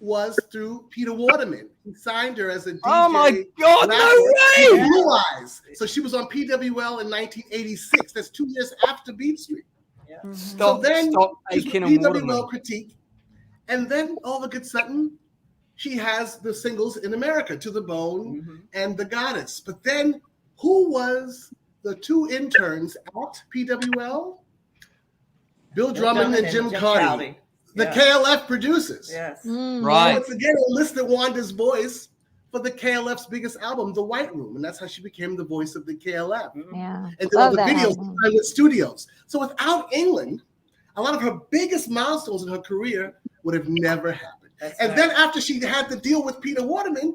was through Peter Waterman. He signed her as a DJ. Oh my God, no way! Blue Eyes. So she was on PWL in 1986. That's 2 years after Beat Street. Yeah. Stop taking PWL critique. And then all of a sudden, she has the singles in America, To the Bone and The Goddess. But then who was the 2 interns at PWL? Bill Drummond and Jim Carney. The KLF producers. Yes. Right. Once again, enlisted Wanda's voice for the KLF's biggest album, The White Room. And that's how she became the voice of the KLF. Yeah. And then all the videos with studios. So without England, a lot of her biggest milestones in her career would have never happened. Then after she had to deal with Peter Waterman,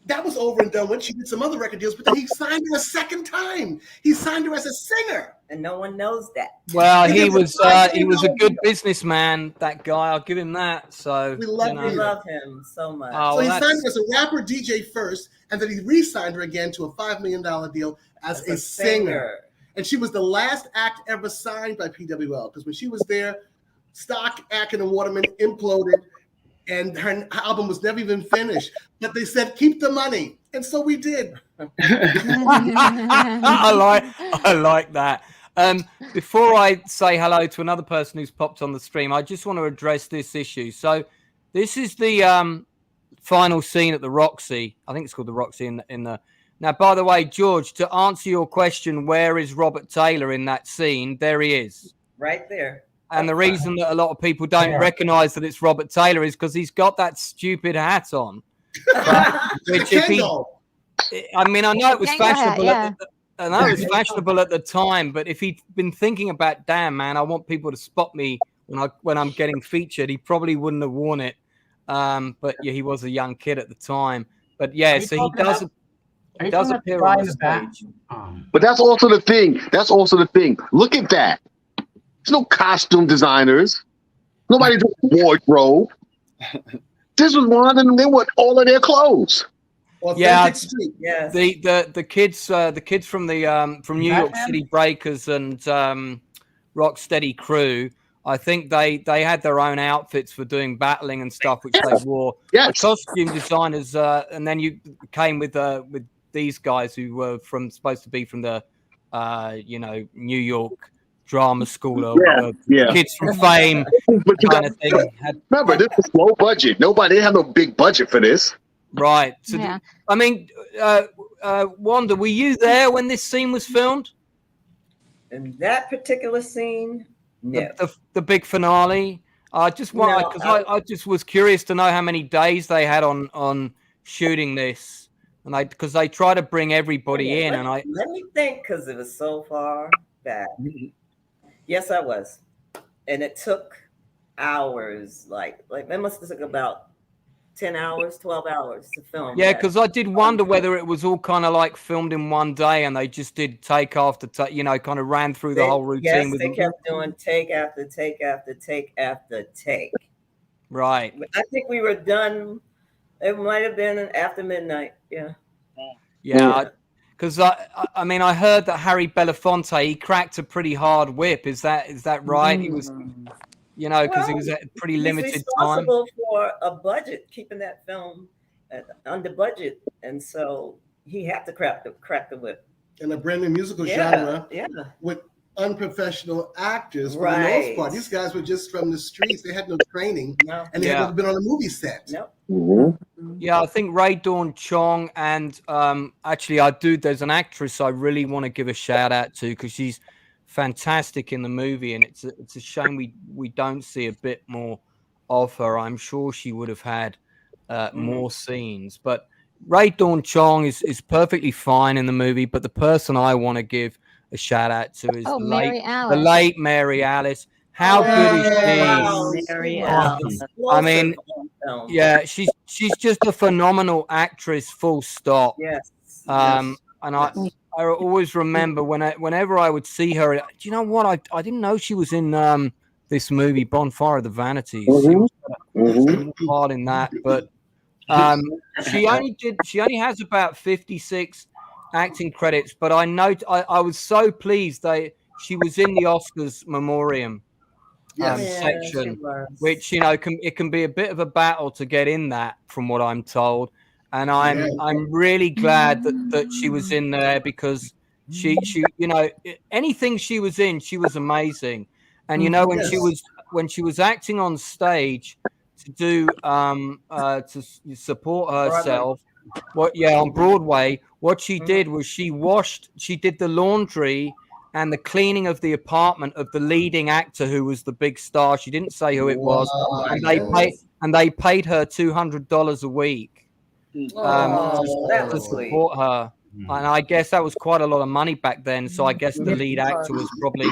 that was over and done when she did some other record deals, but then he signed her a second time. He signed her as a singer. And no one knows that. Well, he was a good businessman, that guy. I'll give him that. So we love him so much. Oh, so he signed her as a rapper DJ first, and then he re-signed her again to a $5 million deal as a singer. And she was the last act ever signed by PWL, because when she was there, Stock, Atkins, and Waterman imploded, and her album was never even finished. But they said, keep the money. And so we did. I like that. Before I say hello to another person who's popped on the stream, I just want to address this issue. So this is the final scene at the Roxy. I think it's called the Roxy in the. Now, by the way, George, to answer your question, where is Robert Taylor in that scene? There he is. Right there. And the reason that a lot of people don't recognize that it's Robert Taylor is because he's got that stupid hat on. Which if he, I mean, I know it was fashionable. I know it was fashionable at the time, but if he'd been thinking about, damn man, I want people to spot me when I'm getting featured, he probably wouldn't have worn it. But yeah, he was a young kid at the time. But yeah, so he does. It does appear on the stage. But that's also the thing. Look at that. There's no costume designers. Nobody does wardrobe. This was one of them. They want all of their clothes. Yeah, yes. The kids from the from New York City Breakers and Rocksteady Crew. I think they had their own outfits for doing battling and stuff, which they wore. Yes. The costume designers, and then you came with these guys who were supposed to be from the New York drama school or Kids from Fame kind of thing. Remember, this was low budget. They had no big budget for this. Right. So I mean, Wanda, were you there when this scene was filmed? In that particular scene, no. The big finale. I just want because I just was curious to know how many days they had on shooting this, and because they try to bring everybody in, and let me think, because it was so far back. Yes, I was, and it took hours. Like that must have took about 10 hours, 12 hours to film. Yeah, because I did wonder whether it was all kind of like filmed in one day and they just did take after take, kind of ran through the whole routine. Yes, they kept doing take after take after take after take. Right. I think we were done. It might have been after midnight. Yeah. Yeah. Because I mean, I heard that Harry Belafonte, he cracked a pretty hard whip. Is that right? He was, because it was a pretty limited time. Responsible for a budget, keeping that film under budget, and so he had to crack the whip. In a brand new musical genre, with unprofessional actors for the most part. These guys were just from the streets. They had no training, and they had never been on a movie set. No. Yeah, I think Ray Dawn Chong and actually there's an actress I really want to give a shout out to because she's fantastic in the movie, and it's a shame we don't see a bit more of her. I'm sure she would have had more scenes, but Ray Dawn Chong is perfectly fine in the movie, but the person I want to give a shout out to is the late Mary Alice. How good is she? Mary Alice. I mean, yeah, she's just a phenomenal actress, full stop. Yes. And I always remember whenever I would see her. Do you know what? I didn't know she was in this movie, Bonfire of the Vanities. She was part in that, but she only has about 56 acting credits. But I was so pleased she was in the Oscars memoriam section, which it can be a bit of a battle to get in that, from what I'm told. And I'm really glad that she was in there because she anything she was in, she was amazing. And when she was acting on stage to do to support herself, on Broadway, what she did was she did the laundry and the cleaning of the apartment of the leading actor who was the big star. She didn't say who it was, and they paid her $200 a week to support her. And I guess that was quite a lot of money back then. So I guess the lead actor was probably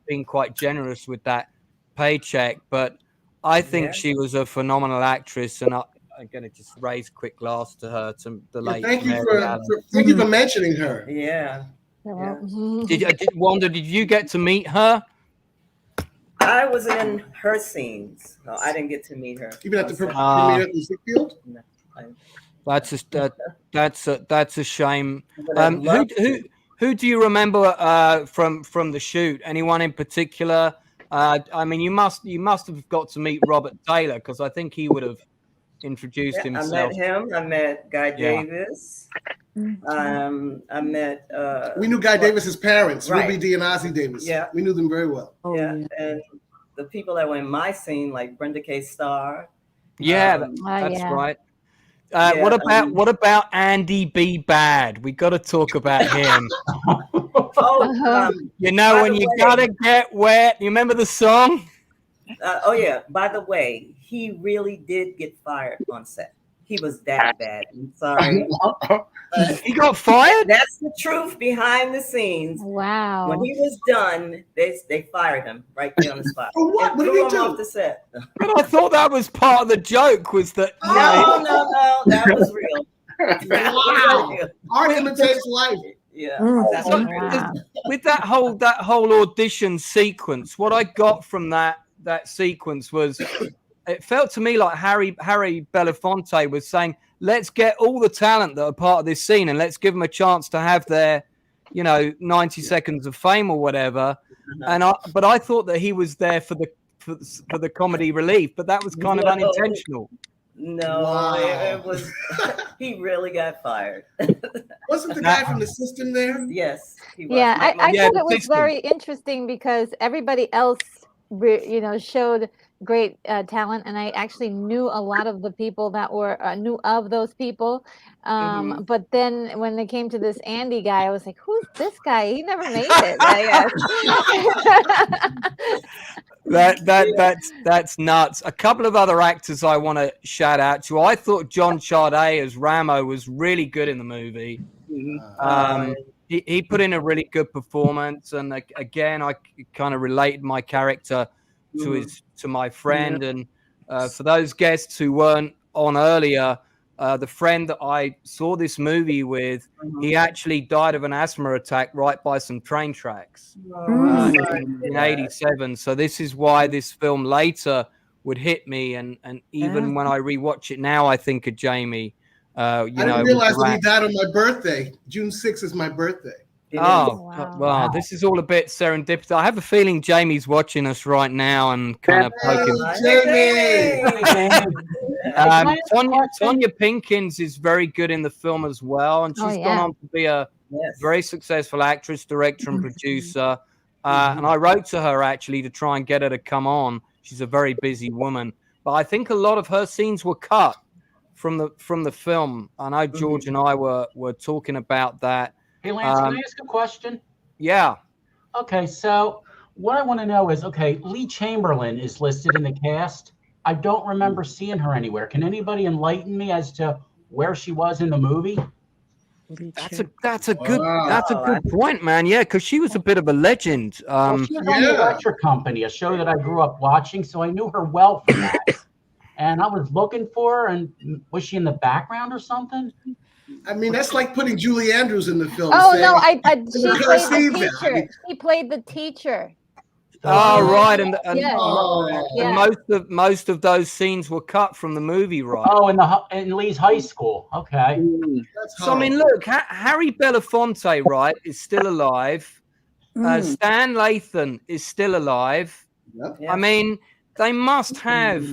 being quite generous with that paycheck. But I think she was a phenomenal actress, and I'm going to just raise a quick glass to her, to the late Thank you Mary Allen. thank you for mentioning her. Yeah. Wanda, did you get to meet her? I was in her scenes. No, I didn't get to meet her. Even at the premiere at the Ziegfeld? No, that's a shame. Who do you remember from the shoot? Anyone in particular? I mean, you must have got to meet Robert Taylor, because I think he would have introduced himself. I met him. I met Guy Davis. I met. We knew Guy Davis's parents, right. Ruby Dee and Ozzie Davis. Yeah, we knew them very well. And the people that were in my scene, like Brenda K. Starr. That's right. What about Andy B. Bad? We got to talk about him. You know, when you gotta get wet. You remember the song? By the way, he really did get fired on set. He was that bad. I'm sorry. He got fired? That's the truth behind the scenes. Wow. When he was done, they fired him right there on the spot. For what? What did he do? Off the set. But I thought that was part of the joke. Was that? No, that was real. Wow. Art imitates life. Yeah. With that whole audition sequence, what I got from that sequence was, it felt to me like Harry Belafonte was saying, let's get all the talent that are part of this scene and let's give them a chance to have their, 90 seconds of fame or whatever. But I thought that he was there for the comedy relief, but that was kind of unintentional. No, it was. He really got fired. Wasn't the guy from the system there? Yes, he was. Yeah, I thought it was very interesting because everybody else, showed great talent, and I actually knew a lot of the people that were knew of those people. But then when they came to this Andy guy, I was like, "Who's this guy? He never made it." That's nuts. A couple of other actors I want to shout out to. I thought John Charday as Ramo was really good in the movie. He put in a really good performance, and again, I kind of related my character to my friend. And for those guests who weren't on earlier, the friend that I saw this movie with, he actually died of an asthma attack right by some train tracks in '87. So this is why this film later would hit me, and even when I rewatch it now, I think of Jamie. I didn't realize that he died on my birthday. June 6th is my birthday. Wow. This is all a bit serendipitous. I have a feeling Jamie's watching us right now and kind of poking. Tonya Pinkins is very good in the film as well, and she's gone on to be a very successful actress, director, and producer. And I wrote to her actually to try and get her to come on. She's a very busy woman, but I think a lot of her scenes were cut from the film. I know George and I were talking about that. Hey, Lance, can I ask a question? Yeah. Okay, so what I want to know is, Lee Chamberlain is listed in the cast. I don't remember seeing her anywhere. Can anybody enlighten me as to where she was in the movie? That's a good point, man. Yeah, because she was a bit of a legend. She was on the Electric Company, a show that I grew up watching, so I knew her well from that. And I was looking for her, and was she in the background or something? I mean, that's like putting Julie Andrews in the film. Oh no, she played the teacher. She played the teacher. Oh right, and most of those scenes were cut from the movie, right? Oh, in Lee's high school. Okay. So I mean, look, Harry Belafonte, right, is still alive. Stan Lathan is still alive. I mean, they must have,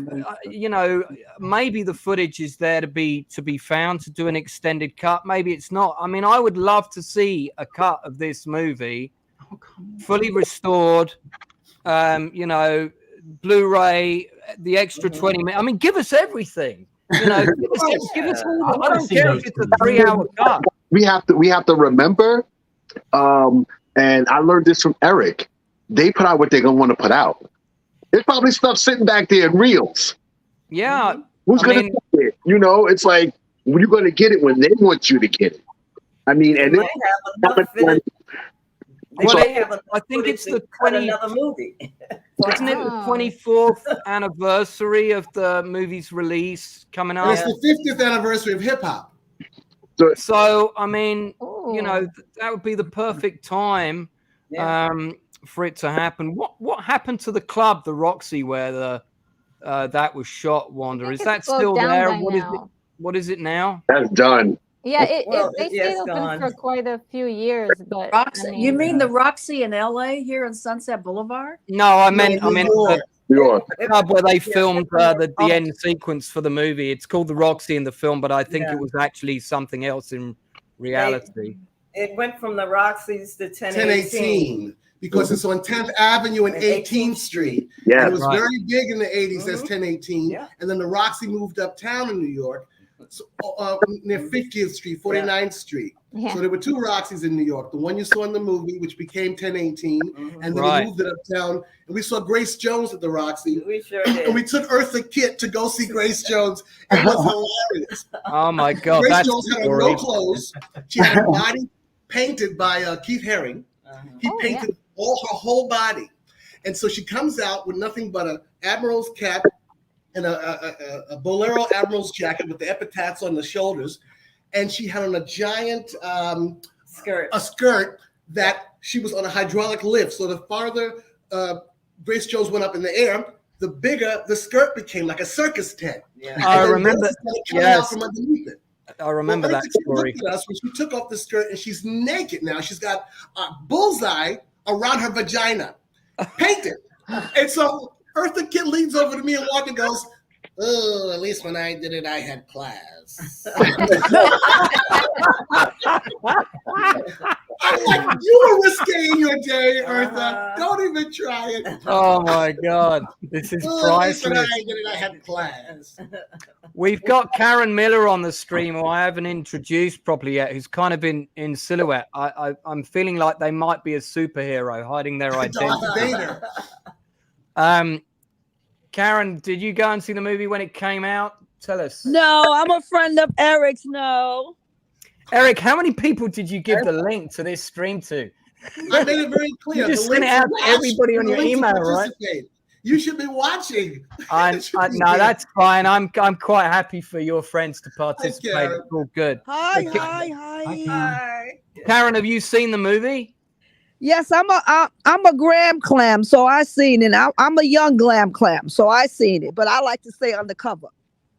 maybe the footage is there to be found to do an extended cut. Maybe it's not. I mean, I would love to see a cut of this movie, fully restored. Blu-ray, the extra 20 minutes. I mean, give us everything. Give us all. I don't care if it's a 3-hour cut. We have to remember, and I learned this from Eric. They put out what they're gonna want to put out. There's probably stuff sitting back there in reels. Yeah. Who's going to get it? It's like, you're going to get it when they want you to get it. I mean, and I think it's the 20. Another movie. Isn't it the 24th anniversary of the movie's release coming up? And it's the 50th anniversary of hip hop. So, I mean, you know, that would be the perfect time for it to happen. What happened to the club, the Roxy, where the that was shot, Wanda? Is that still there? What is it now? That's done. Yeah, they stayed open for quite a few years, but Roxy, you mean the Roxy in LA here in Sunset Boulevard? No, I meant the club where they filmed the end sequence for the movie. It's called the Roxy in the film, but I think it was actually something else in reality. It went from the Roxy's to 1018 because it's on 10th Avenue and 18th Street. Yeah, and it was very big in the 80s as 1018. And then the Roxy moved uptown in New York, so, near 50th Street, 49th Street. So there were two Roxys in New York. The one you saw in the movie, which became 1018, and then we moved it uptown. And we saw Grace Jones at the Roxy. We sure did. And we took Eartha Kitt to go see Grace Jones. It was hilarious. Oh my God! Grace Jones had on no clothes. She had her body painted by Keith Haring. He painted her whole body, and so she comes out with nothing but an admiral's cap and a bolero admiral's jacket with the epitaphs on the shoulders, and she had on a giant skirt that she was on a hydraulic lift. So the farther Grace Jones went up in the air, the bigger the skirt became, like a circus tent. I remember. Yes, from underneath it. I remember that story. Looked at us when she took off the skirt, and she's naked now. She's got a bullseye around her vagina, painted. And so Eartha Kitt leans over to me and Wanda goes, "Oh, at least when I did it, I had class." I'm like, "You were risque in your day, Eartha. Don't even try it." Oh my God, this is priceless. At least when I did it, I had class. We've got Karen Miller on the stream, who I haven't introduced properly yet, who's kind of in silhouette. I'm feeling like they might be a superhero hiding their identity. Karen, did you go and see the movie when it came out? Tell us. No, I'm a friend of Eric's. No. Eric, how many people did you give the link to this stream to? I made it very clear. You just sent it out to everybody on your email, right? You should be watching. No, that's fine. I'm quite happy for your friends to participate. It's all good. Hi. Karen, have you seen the movie? Yes, I'm a glam clam, so I seen it. I'm a young glam clam, so I seen it, but I like to stay undercover.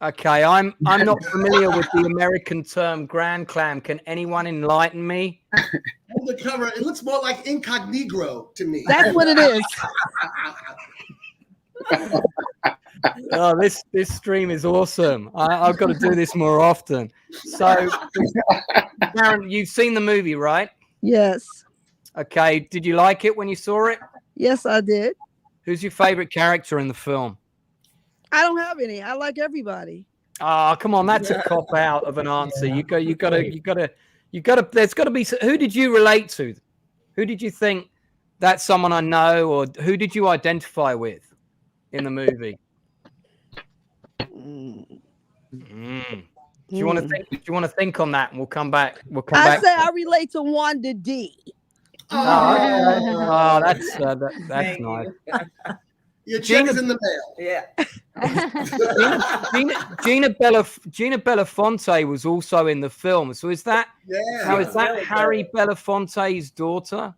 Okay, I'm not familiar with the American term grand clam. Can anyone enlighten me? Undercover, it looks more like incognito to me. That's what it is. Oh, this stream is awesome. I've got to do this more often. So, Karen, you've seen the movie, right? Yes. Okay, did you like it when you saw it? Yes, I did. Who's your favorite character in the film? I don't have any. I like everybody. Oh, come on, that's a cop out of an answer. You gotta. There's got to be. Who did you relate to? Who did you think that's someone I know, or who did you identify with in the movie? Do you want to think? Do you want to think on that, and we'll come back? I say I relate to WANDA DEE. Oh, that's nice. Your check is in the mail. Yeah. Gina Belafonte was also in the film. So is that really Harry Belafonte's daughter?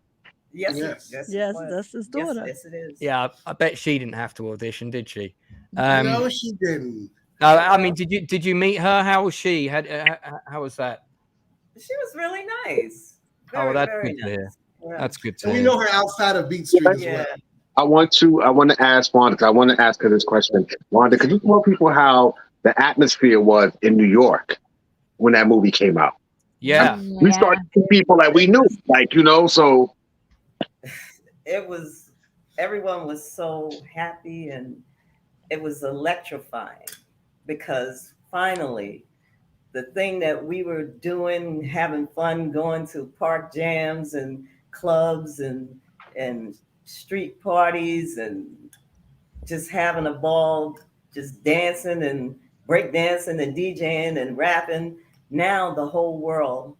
Yes, that's his daughter. Yes, it is. Yeah, I bet she didn't have to audition, did she? No, she didn't. No, I mean, did you meet her? How was she? How was that? She was really nice. That's good to hear. Yeah. That's good to hear. We know her outside of Beat Street as well. I want to ask Wanda. I want to ask her this question. Wanda, could you tell people how the atmosphere was in New York when that movie came out? Yeah, we started seeing people that we knew, so it was. Everyone was so happy, and it was electrifying because finally, the thing that we were doing, having fun, going to park jams and clubs and street parties and just having a ball, just dancing and break dancing and DJing and rapping. Now the whole world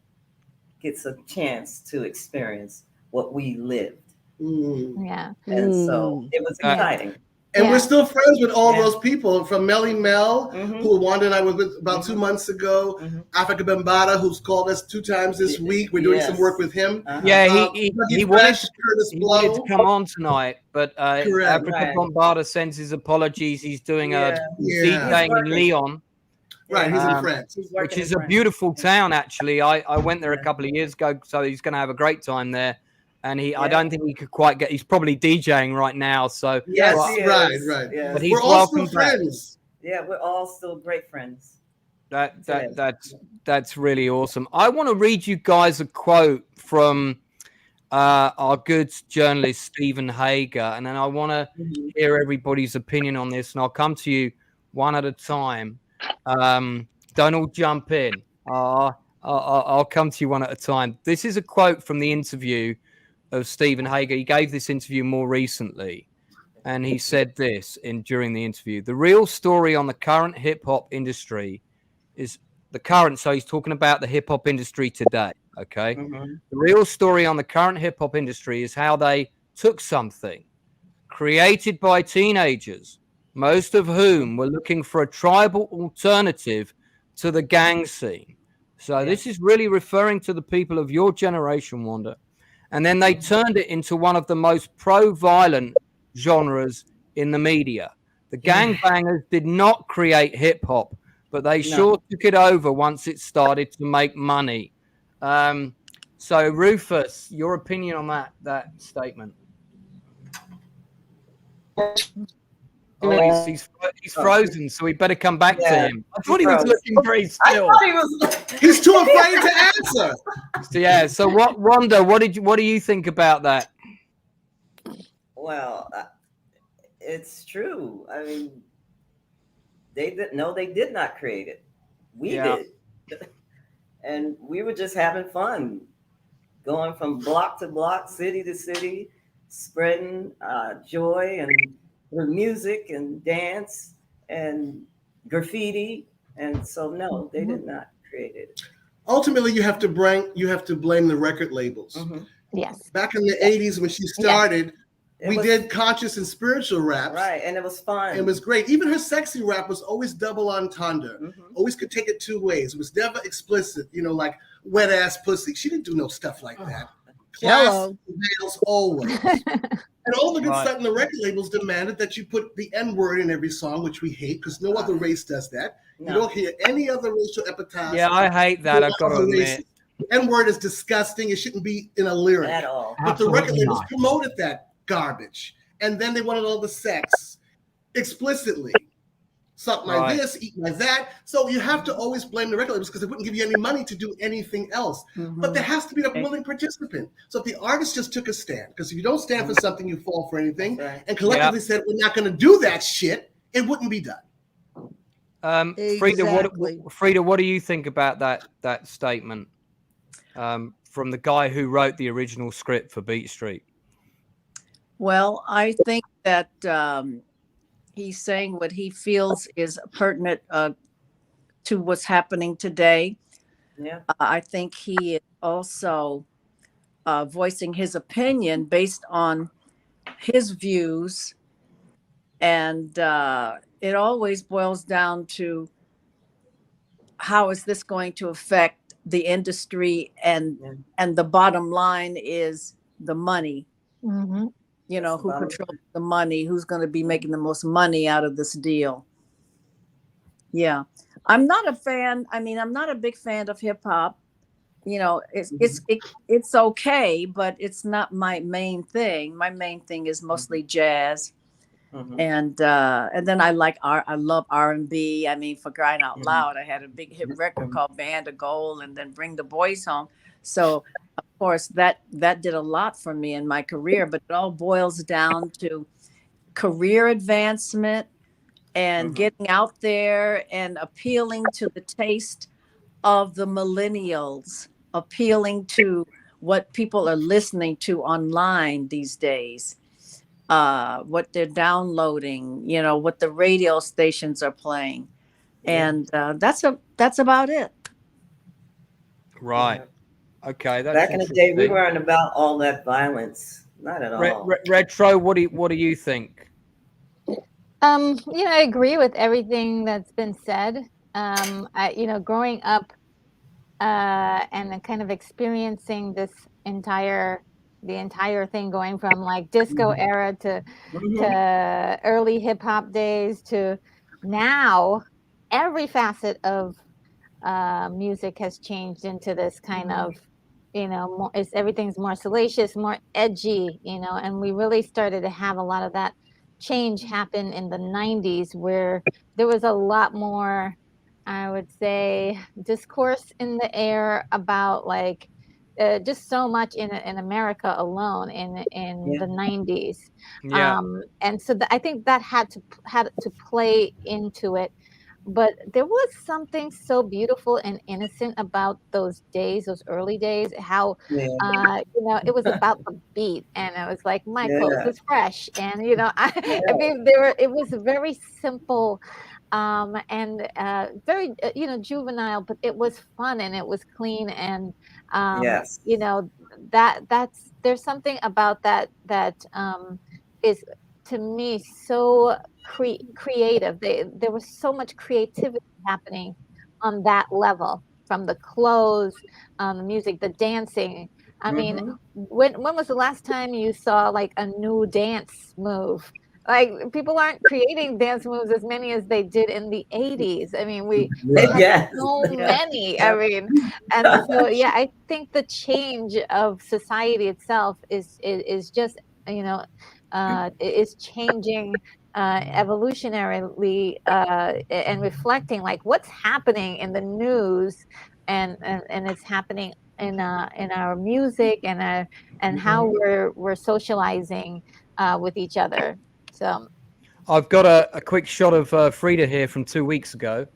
gets a chance to experience what we lived. Yeah. And so it was exciting. And we're still friends with all Yeah. those people, from Melly Mel, who Wanda and I was with about 2 months ago. Africa Bambaataa, who's called us 2 times this week. We're doing some work with him. Yeah, he wanted to come on tonight, but Correct. Africa Bambaataa sends his apologies. He's doing a DJing in Leon. Right, he's in France. Which is a beautiful town, actually. I went there a couple of years ago, so he's going to have a great time there. And I don't think he could quite get. He's probably DJing right now. So yes, right. Yes. But he's we're all still friends. Yeah, we're all still great friends. That's really awesome. I want to read you guys a quote from our good journalist Stephen Hager, and then I want to hear everybody's opinion on this. And I'll come to you one at a time. Don't all jump in. I'll come to you one at a time. This is a quote from the interview of Stephen Hager. He gave this interview more recently, and he said this during the interview: the real story on the current hip-hop industry is the current, so he's talking about the hip-hop industry today, okay? The real story on the current hip-hop industry is how they took something created by teenagers, most of whom were looking for a tribal alternative to the gang scene. So this is really referring to the people of your generation, Wanda. And then they turned it into one of the most pro-violent genres in the media. The gangbangers did not create hip-hop, but they sure took it over once it started to make money. So, Rufus, your opinion on that statement? Oh, he's frozen, so we better come back to him. I thought he was looking very still. He's too afraid to answer. So Wanda, what do you think about that? Well, it's true. I mean, they did not create it. We did. And we were just having fun, going from block to block, city to city, spreading joy and music and dance and graffiti. And so, no, they did not create it. Ultimately, you have to blame the record labels. Yes. Back in the 80s when she started, we did conscious and spiritual raps. Right, and it was fun. It was great. Even her sexy rap was always double entendre. Always could take it 2 ways. It was never explicit, like wet ass pussy. She didn't do no stuff like that. Class prevails always. And all the good stuff in the record labels demanded that you put the N-word in every song, which we hate because no other race does that. No. You don't hear any other racial epithets. Yeah, I hate that. I've got to admit. N-word is disgusting. It shouldn't be in a lyric. At all. But the record labels promoted that garbage. And then they wanted all the sex explicitly. Something like this, eating like that. So you have to always blame the record labels because they wouldn't give you any money to do anything else. But there has to be a willing participant. So if the artist just took a stand, because if you don't stand for something, you fall for anything, and collectively said, we're not going to do that shit, it wouldn't be done. Freda, what do you think about that statement from the guy who wrote the original script for Beat Street? Well, I think that he's saying what he feels is pertinent to what's happening today. Yeah. I think he is also voicing his opinion based on his views. And it always boils down to how is this going to affect the industry? And the bottom line is the money. Who controls the money, who's going to be making the most money out of this deal. Yeah. I'm not a fan. I mean, I'm not a big fan of hip hop. It's okay, but it's not my main thing. My main thing is mostly jazz. And then I love R&B. I mean, for crying out loud, I had a big hit record called Band of Gold and then Bring the Boys Home. So of course that did a lot for me in my career, but it all boils down to career advancement and getting out there and appealing to the taste of the millennials, appealing to what people are listening to online these days, what they're downloading, what the radio stations are playing. And that's about it. Right. Okay. That's back in the day, we weren't about all that violence. Not at all. Retro, what do you think? I agree with everything that's been said. Growing up and then kind of experiencing the entire thing, going from like disco era to early hip hop days to now, every facet of music has changed into this kind of, everything's more salacious, more edgy, and we really started to have a lot of that change happen in the 90s, where there was a lot more, I would say, discourse in the air about like just so much in America alone in the 90s. Yeah. And so I think that had to play into it. But there was something so beautiful and innocent about those days, those early days, how, it was about the beat, and it was like, my clothes was fresh. And, I mean, it was very simple and very, juvenile, but it was fun and it was clean. And, there's something about that is, to me, so creative. There was so much creativity happening on that level, from the clothes, the music, the dancing. I mean, when was the last time you saw like a new dance move? Like, people aren't creating dance moves as many as they did in the 80s. I mean, we had so many. I mean, and so I think the change of society itself is just, is changing evolutionarily and reflecting like what's happening in the news, and it's happening in our music and how we're socializing with each other. So I've got a quick shot of FREDA here from 2 weeks ago.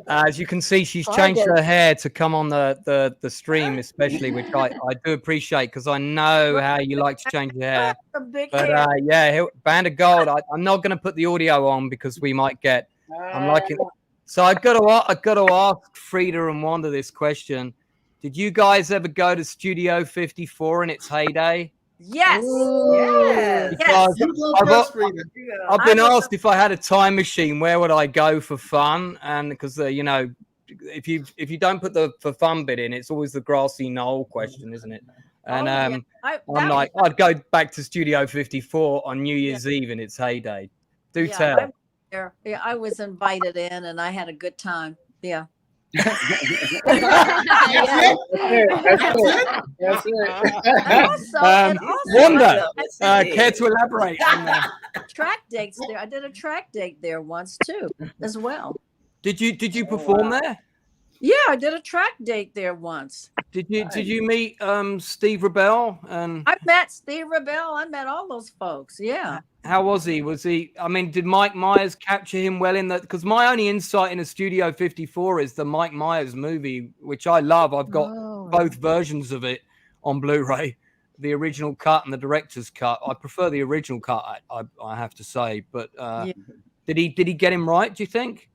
As you can see, she's changed her hair to come on the stream, especially, which I do appreciate, because I know how you like to change your hair. But Band of Gold, I'm not going to put the audio on because we might get. I'm liking. So I got to ask FREDA and Wanda this question. Did you guys ever go to Studio 54 in its heyday? Yes. Because I've been asked if I had a time machine, where would I go for fun? And because if you don't put the for fun bit in, it's always the grassy knoll question, isn't it? And I'm like, I'd go back to Studio 54 on New Year's Eve in its heyday. Do tell. I was invited in, and I had a good time. Yeah. That's it. Wanda, care to elaborate on that? Track dates there. I did a track date there once too, as well. Did you perform there? Yeah, I did a track date there once. Did you meet Steve Rebell? And I met Steve Rebell. I met all those folks. Yeah. How was he? I mean, did Mike Myers capture him well in that? Because my only insight in a Studio 54 is the Mike Myers movie, which I love. I've got both versions of it on Blu-ray, the original cut and the director's cut. I prefer the original cut, I have to say. But did he get him right, do you think?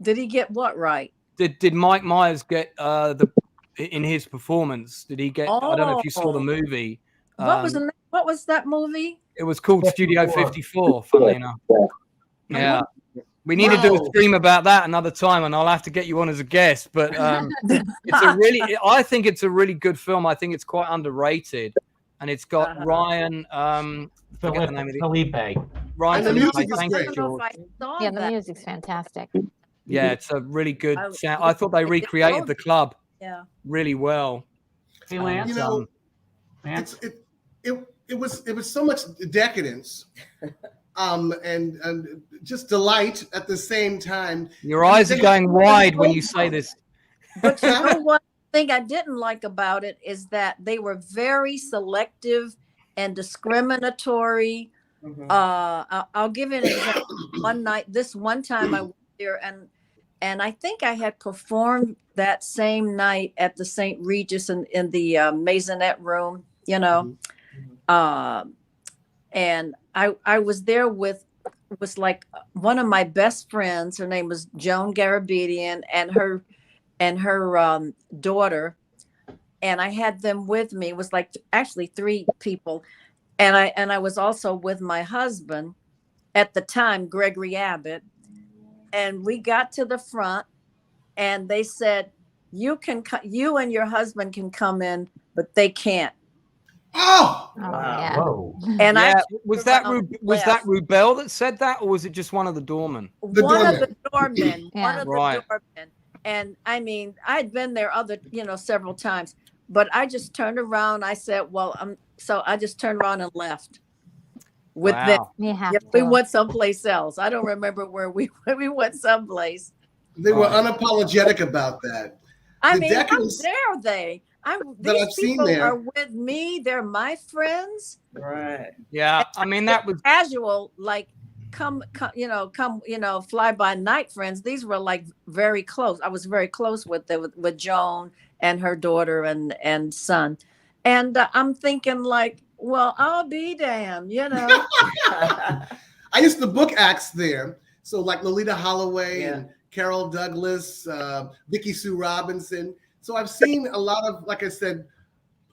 Did he get what right? Did Mike Myers get in his performance? Did he get? I don't know if you saw the movie. What was that movie? It was called Studio 54. Funnily enough, yeah. We need to do a stream about that another time, and I'll have to get you on as a guest. But I think it's a really good film. I think it's quite underrated, and it's got Ryan. Forget the name of Felipe. Ryan. And the music is Thanks, great. George. the music's fantastic. Yeah, it's a really good sound. I thought they recreated the club really well. Hey, Lance. It was so much decadence, and just delight at the same time. Your eyes are going wide when you say this. But you know what thing I didn't like about it is that they were very selective and discriminatory. I'll give you an example. One time I went there, and I think I had performed that same night at the St. Regis in the Maisonette room, and I was there with like one of my best friends. Her name was Joan Garabedian, and her and her daughter, and I had them with me. It was like actually 3 people, and I was also with my husband at the time, Gregory Abbott, and we got to the front, and they said, you and your husband can come in, but they can't. Oh, yeah. Whoa. And was that Rubel that said that, or was it just one of the doormen? One of the doormen. Yeah. One of the doormen. And I mean, I'd been there several times, but I just turned around. I said, well, so I just turned around and left with them. We went someplace else. I don't remember where we went someplace. They were unapologetic about that. I mean, how dare they? These people there are with me. They're my friends. Right. Yeah. I mean, that was casual, like come, fly by night friends. These were like very close. I was very close with Joan and her daughter and son. And I'm thinking like, well, I'll be damned, I used to book acts there. So like Lolita Holloway and Carol Douglas, Vicki Sue Robinson. So I've seen a lot of, like I said,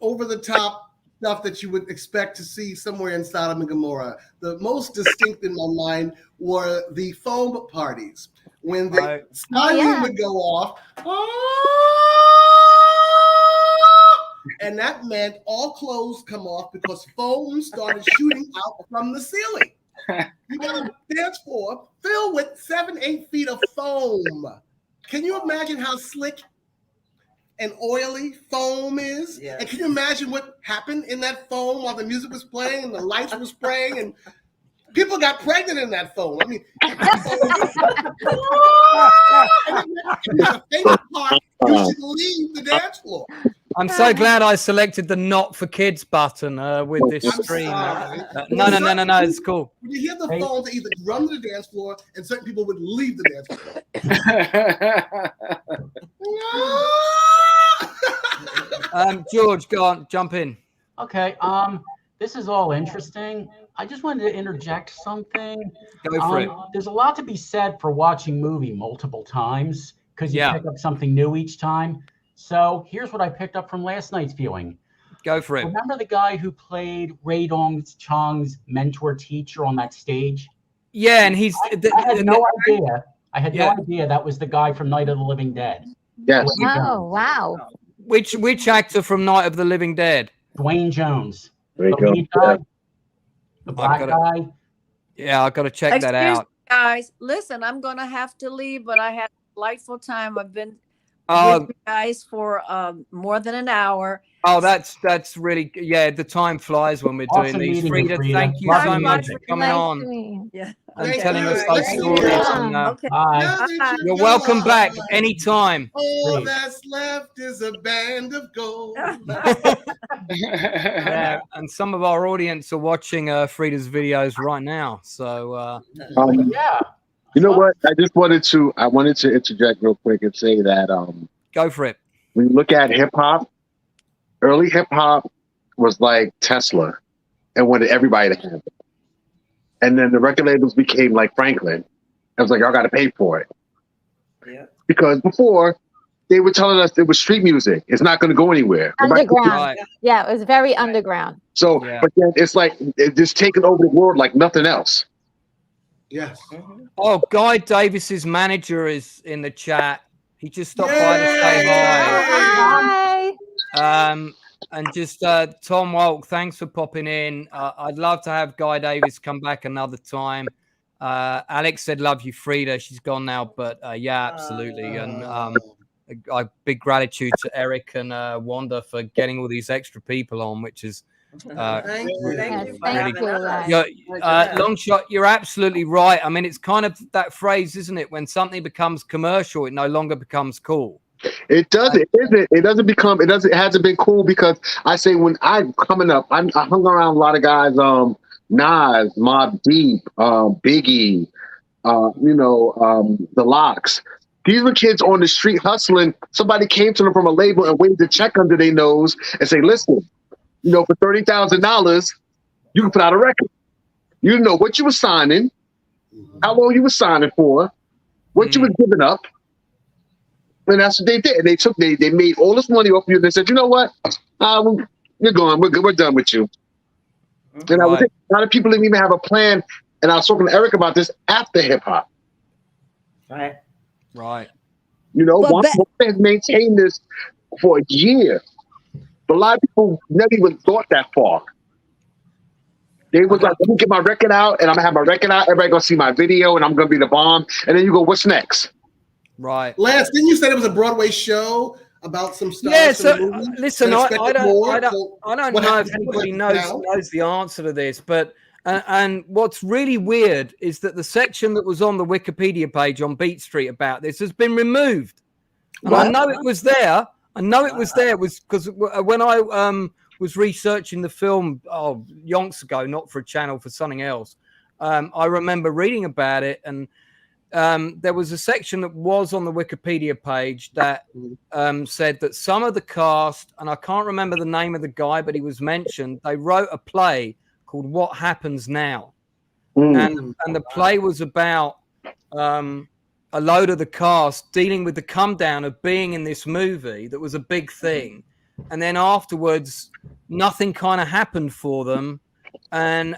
over-the-top stuff that you would expect to see somewhere in Sodom and Gomorrah. The most distinct in my mind were the foam parties. When the siren would go off, and that meant all clothes come off because foam started shooting out from the ceiling. You got a dance floor filled with 7-8 feet of foam. Can you imagine how slick and oily foam is? Yes. And can you imagine what happened in that foam while the music was playing and the lights were spraying and people got pregnant in that foam? I mean, a favorite part, you should leave the dance floor. I'm so glad I selected the not for kids button with this stream. No, it's cool. When you hear the phone, they either run to the dance floor and certain people would leave the dance floor. George, go on, jump in. Okay, this is all interesting. I just wanted to interject something. Go for it. There's a lot to be said for watching movie multiple times because you pick up something new each time. So here's what I picked up from last night's viewing. Go for it. Remember the guy who played Ray Dong-chang's mentor teacher on that stage? Yeah, and he's... I had no idea that was the guy from Night of the Living Dead. Yes. Oh, wow. Which actor from Night of the Living Dead? Dwayne Jones. There you The go. guy, the black guy. Yeah, I've got to check that out. Me, guys, listen, I'm going to have to leave, but I had a delightful time. I've been... with you guys for more than an hour. Oh, that's really, the time flies when we're doing these. Freda, thank you so much for coming on and telling us those stories. And, you're welcome back anytime. All that's left is a band of gold. And some of our audience are watching Freda's videos right now. So you know what? I wanted to interject real quick and say that go for it. When you look at hip hop, early hip hop was like Tesla and wanted everybody to have it. And then the record labels became like Franklin. I was like, y'all got to pay for it. Yeah. Because before they were telling us it was street music. It's not going to go anywhere. Underground. Right. Yeah, it was very underground. So, but then it's like it's just taking over the world like nothing else. Yes. Oh, Guy Davis's manager is in the chat. He just stopped by to say hi. Hi. And just Tom Walk, thanks for popping in. I'd love to have Guy Davis come back another time. Alex said, "Love you, Freda." She's gone now, but yeah, absolutely. And big gratitude to Eric and Wanda for getting all these extra people on, which is. Thank you. Long shot, you're absolutely right. I mean, it's kind of that phrase, isn't it? When something becomes commercial, it no longer becomes cool. It doesn't. It doesn't become. It doesn't. It hasn't been cool because I say when I'm coming up, I hung around a lot of guys. Nas, Mobb Deep, Biggie, the Locks. These were kids on the street hustling. Somebody came to them from a label and waved a check under their nose and say, "Listen, for $30,000, you can put out a record. You know what you were signing, how long you were signing for, what you were giving up, And that's what they did. And they made all this money off you. And they said, you know what? You're gone. We're good. We're done with you. And I would think a lot of people didn't even have a plan. And I was talking to Eric about this after hip hop. Right. Right. You know, Wanda has maintained this for a year. But a lot of people never even thought that far. They was like, let me get my record out, and I'm gonna have my record out. Everybody gonna see my video, and I'm gonna be the bomb. And then you go, what's next? Right. Lance, didn't you say it was a Broadway show about some stuff? Yeah. So listen, I don't know if anybody knows the answer to this, but and what's really weird is that the section that was on the Wikipedia page on Beat Street about this has been removed. And I know it was there. I know it was there. It was because when I was researching the film yonks ago, not for a channel, for something else, I remember reading about it, and there was a section that was on the Wikipedia page that said that some of the cast, and I can't remember the name of the guy, but he was mentioned, they wrote a play called What Happens Now. And the play was about a load of the cast dealing with the come down of being in this movie that was a big thing. And then afterwards, nothing kind of happened for them. And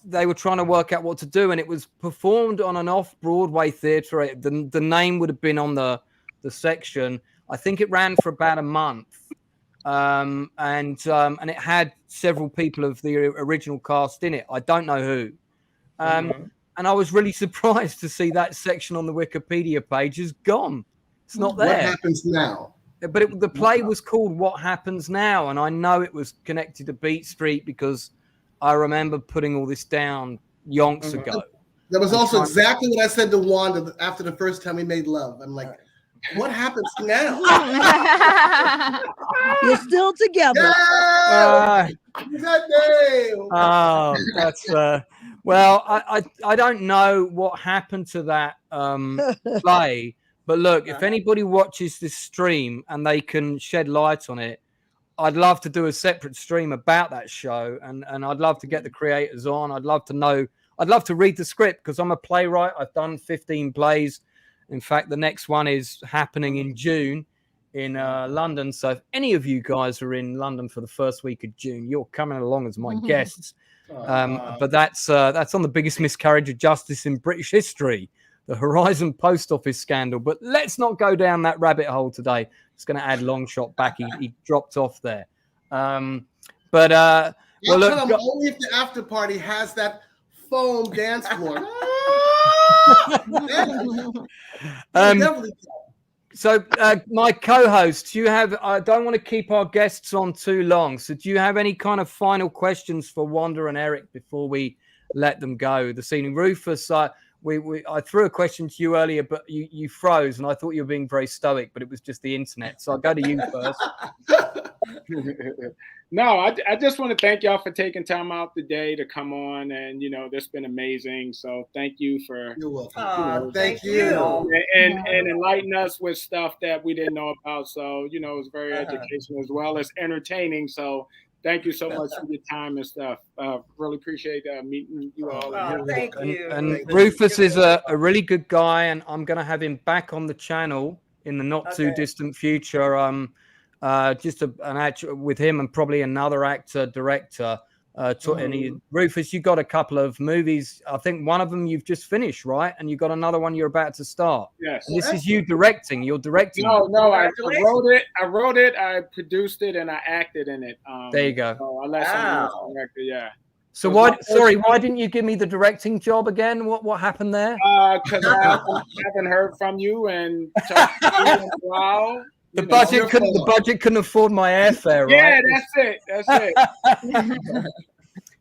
they were trying to work out what to do. And it was performed on an off-Broadway theater. The name would have been on the section. I think it ran for about a month. And it had several people of the original cast in it. I don't know who. And I was really surprised to see that section on the Wikipedia page is gone. It's not there. What Happens Now? But the play was called What Happens Now, and I know it was connected to Beat Street because I remember putting all this down yonks ago. That was also exactly what I said to Wanda after the first time we made love. I'm like, what happens now? You're still together. Yeah! Oh, that's well, I don't know what happened to that play, but look, if anybody watches this stream and they can shed light on it, I'd love to do a separate stream about that show, and I'd love to get the creators on. I'd love to know. I'd love to read the script because I'm a playwright. I've done 15 plays. In fact, the next one is happening in June in London. So if any of you guys are in London for the first week of June, you're coming along as my guests. But that's on the biggest miscarriage of justice in British history, the Horizon Post Office scandal. But let's not go down that rabbit hole today. It's going to add Longshot back. He dropped off there. Well, look, only if the after party has that foam dance floor. So my co-host, I don't want to keep our guests on too long. So do you have any kind of final questions for Wanda and Eric before we let them go this evening? Rufus, I threw a question to you earlier, but you froze, and I thought you were being very stoic, but it was just the internet. So I'll go to you first. No, I just want to thank y'all for taking time out today to come on, and that's been amazing. So thank you for thank you and enlighten us with stuff that we didn't know about. So it's very educational as well as entertaining. So thank you so much for your time and stuff. Really appreciate meeting you all. Thank you. And Rufus is a really good guy, and I'm going to have him back on the channel in the not too distant future. Just an actor with him and probably another actor, director. Rufus, you got a couple of movies. I think one of them you've just finished, right? And you got another one you're about to start. Yes. And this is you directing. You're directing. No, I wrote it. I produced it, and I acted in it. There you go. So I let someone else direct it. Yeah. So why didn't you give me the directing job again? What happened there? Because I haven't heard from you and talked to you in a while. The budget couldn't afford my airfare, right? Yeah, that's it.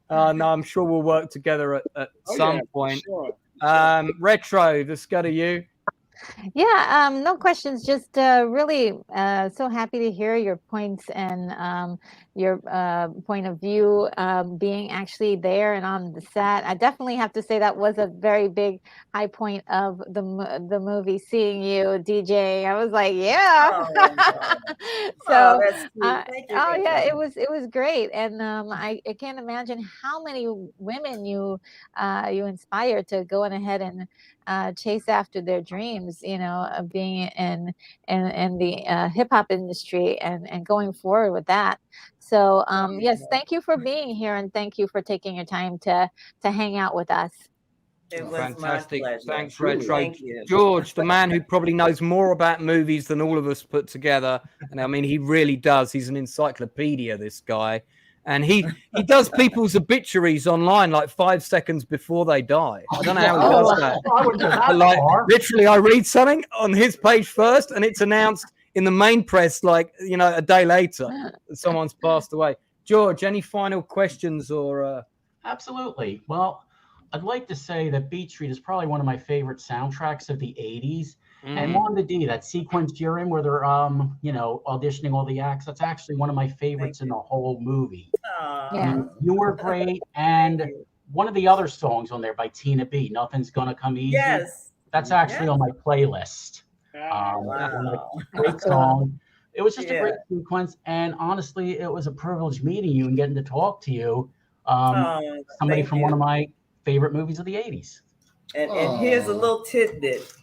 No, I'm sure we'll work together at some point. Sure. Retro, let's go to you. Yeah, no questions. Just really so happy to hear your points and your point of view being actually there and on the set. I definitely have to say that was a very big high point of the movie, seeing you DJ. I was like, yeah. So yeah, it was great, and I can't imagine how many women you inspired to go on ahead and chase after their dreams, of being in the hip hop industry and going forward with that. So yes, thank you for being here, and thank you for taking your time to hang out with us. It was Fantastic. my pleasure. Thanks, Retro. Thank you. George, the man who probably knows more about movies than all of us put together. And I mean, he really does. He's an encyclopedia, this guy. And he does people's obituaries online like 5 seconds before they die. I don't know how he does that. But like, literally, I read something on his page first, and it's announced in the main press like, a day later that someone's passed away. George, any final questions or... Absolutely. Well, I'd like to say that Beat Street is probably one of my favorite soundtracks of the 80s. And WANDA DEE, that sequence you're in where they're, auditioning all the acts, that's actually one of my favorites in the whole movie. Yeah. You were great. And one of the other songs on there by Tina B, Nothing's Gonna Come Easy. Yes. That's actually on my playlist. Great song. It was just a great sequence. And honestly, it was a privilege meeting you and getting to talk to you. Somebody from one of my favorite movies of the 80s. And here's a little tidbit.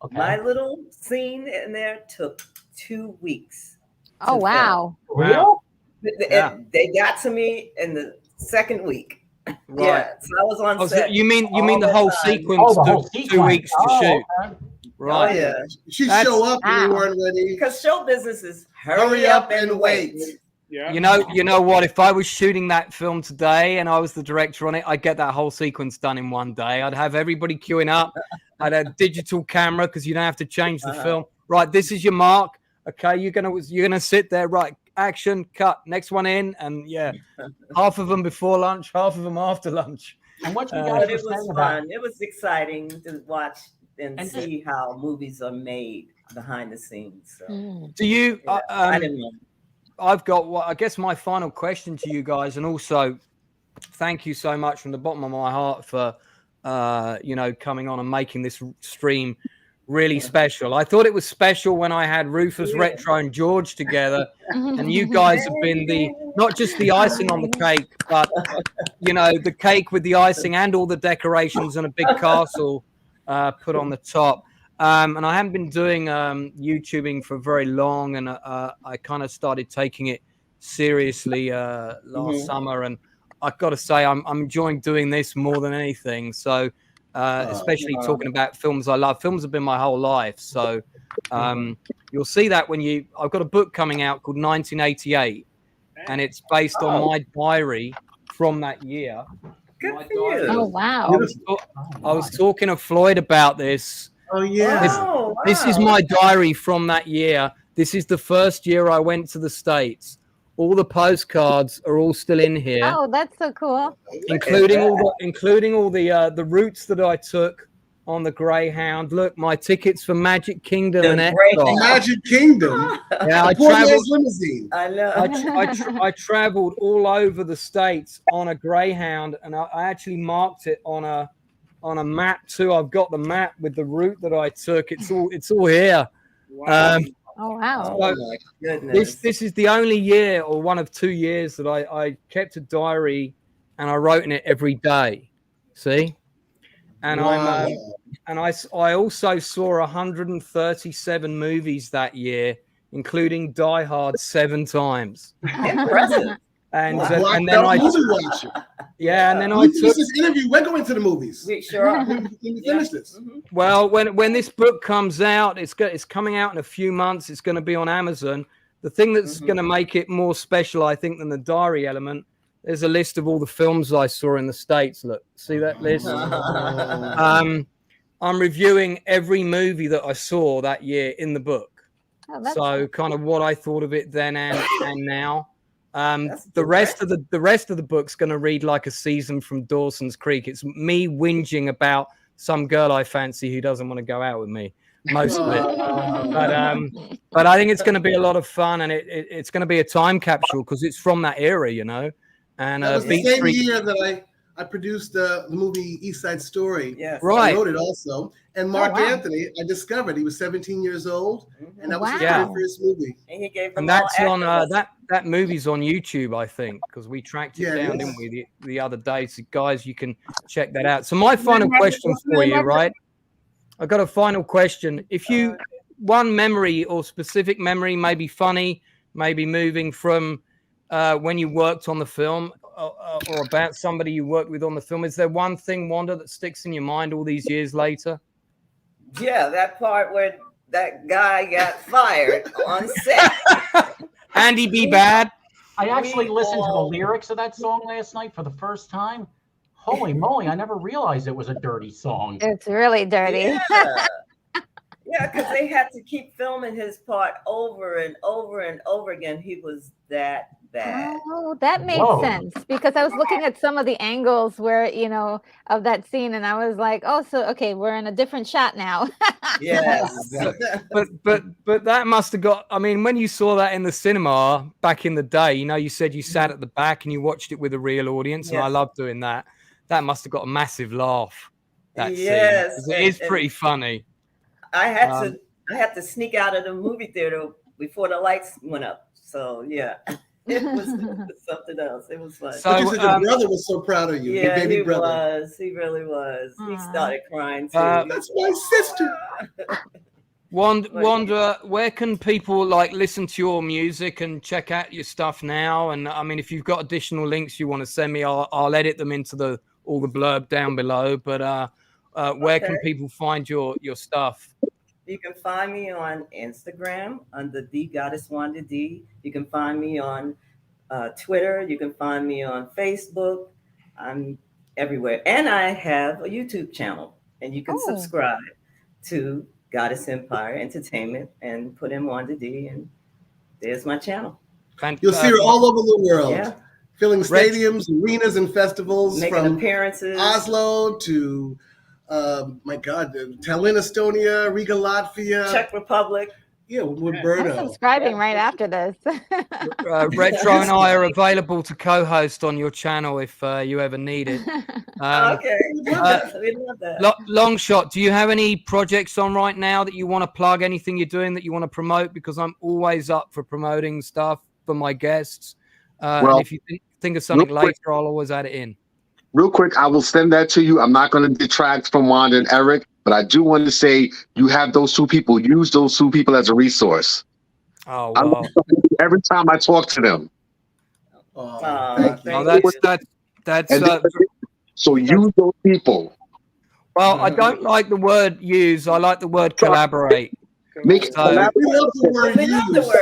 Okay. My little scene in there took 2 weeks. Oh, wow. Real? They got to me in the second week. Right. Yeah, so I was on set. You mean the whole sequence took 2 weeks to shoot? Okay. Right. Oh, yeah. She'd show up when you weren't ready. Because show business is hurry up and wait. Yeah. You know what? If I was shooting that film today and I was the director on it, I'd get that whole sequence done in one day. I'd have everybody queuing up. I'd have a digital camera because you don't have to change the film. Right, this is your mark. Okay, you're gonna sit there. Right, action, cut. Next one in, and half of them before lunch, half of them after lunch. And what you But guys it were was saying fun. about It was exciting to watch and see how movies are made behind the scenes. So. Do you? I didn't know. I've got I guess my final question to you guys, and also thank you so much from the bottom of my heart for coming on and making this stream really special. I thought it was special when I had Rufus, Retro, and George together, and you guys have been not just the icing on the cake, but the cake with the icing and all the decorations and a big castle put on the top. And I haven't been doing YouTubing for very long, and I kind of started taking it seriously last summer, and I've got to say I'm enjoying doing this more than anything. So especially talking about films I love. Films have been my whole life. So you'll see that when I've got a book coming out called 1988, and it's based on my diary from that year. Good for you. Oh, wow. I was talking to Floyd about this. Oh, yeah. This is my diary from that year. This is the first year I went to the States. All the postcards are all still in here. Oh, that's so cool. Including all the routes that I took on the Greyhound. Look, my tickets for Magic Kingdom and Epcot. Magic Kingdom. Yeah, I traveled. Limousine. I know. I traveled all over the States on a Greyhound, and I actually marked it on a map too. I've got the map with the route that I took. It's all here. Wow. Oh, wow. So Oh, my goodness. this is the only year or one of 2 years that I kept a diary and I wrote in it every day. See? And I also saw 137 movies that year, including Die Hard 7 times. Impressive. And Black then belt I movie watcher. and then I We finished took this interview. We're going to the movies. We sure are. When we finish this. well when this book comes out, it's coming out in a few months. It's going to be on Amazon. The thing that's going to make it more special, I think, than the diary element, there's a list of all the films I saw in the States. Look, see that list? I'm reviewing every movie that I saw that year in the book. Oh, that's So kind of what I thought of it then and now. That's The rest of the book's going to read like a season from Dawson's Creek. It's me whinging about some girl I fancy who doesn't want to go out with me, most of it. But I think it's going to be a lot of fun, and it's going to be a time capsule because it's from that era, And That was the Beat same Street. year that I produced the movie East Side Story. Yes. Right. I wrote it also. And Mark wow. Anthony, I discovered he was 17 years old, and that was his Wow. very first movie. And he gave them And that's all on accolades. that movie's on YouTube, I think, because we tracked it Yeah, it down, is. didn't we, the other day? So guys, you can check that out. So my final question for you, right? I got a final question. If you one memory or specific memory, maybe funny, maybe moving from when you worked on the film or about somebody you worked with on the film, is there one thing, Wanda, that sticks in your mind all these years later? Yeah, that part where that guy got fired on set. Andy B. Bad. I actually listened to the lyrics of that song last night for the first time. Holy moly, I never realized it was a dirty song. It's really dirty. Yeah, because they had to keep filming his part over and over and over again. He was that bad. Oh, that made sense, because I was looking at some of the angles where, you know, of that scene, and I was like, oh, so okay, we're in a different shot now. Yes. but that must have got, I mean, when you saw that in the cinema back in the day, you know, you said you sat at the back and you watched it with a real audience, and I love doing that. That must have got a massive laugh. That scene. It is pretty funny. I had to sneak out of the movie theater before the lights went up. So yeah, it was something else. It was fun. So you said your brother was so proud of you. Yeah, your baby he brother. was. He really was. He started crying too. That's my sister. Wanda, where can people like listen to your music and check out your stuff now? And I mean, if you've got additional links you want to send me, I'll edit them into all the blurb down below. But where can people find your stuff? You can find me on Instagram under the Goddess Wanda D. You can find me on Twitter. You can find me on Facebook. I'm everywhere. And I have a YouTube channel, and you can subscribe to Goddess Empire Entertainment and put in Wanda D, and there's my channel. You'll see her all over the world. Yeah. Filling stadiums, arenas, and festivals. Making from appearances. Oslo to my God, Tallinn, Estonia, Riga, Latvia, Czech Republic. Yeah, with Berto. I'm subscribing right after this. Retro and I are available to co-host on your channel if you ever need it. Okay, we love that. Long shot. Do you have any projects on right now that you want to plug? Anything you're doing that you want to promote? Because I'm always up for promoting stuff for my guests. And if you think of something later, I'll always add it in. Real quick, I will send that to you. I'm not going to detract from Wanda and Eric, but I do want to say you have those two people. Use those two people as a resource. Oh, wow. Every time I talk to them. So use those people. Well, I don't like the word use. I like the word collaborate. We love the word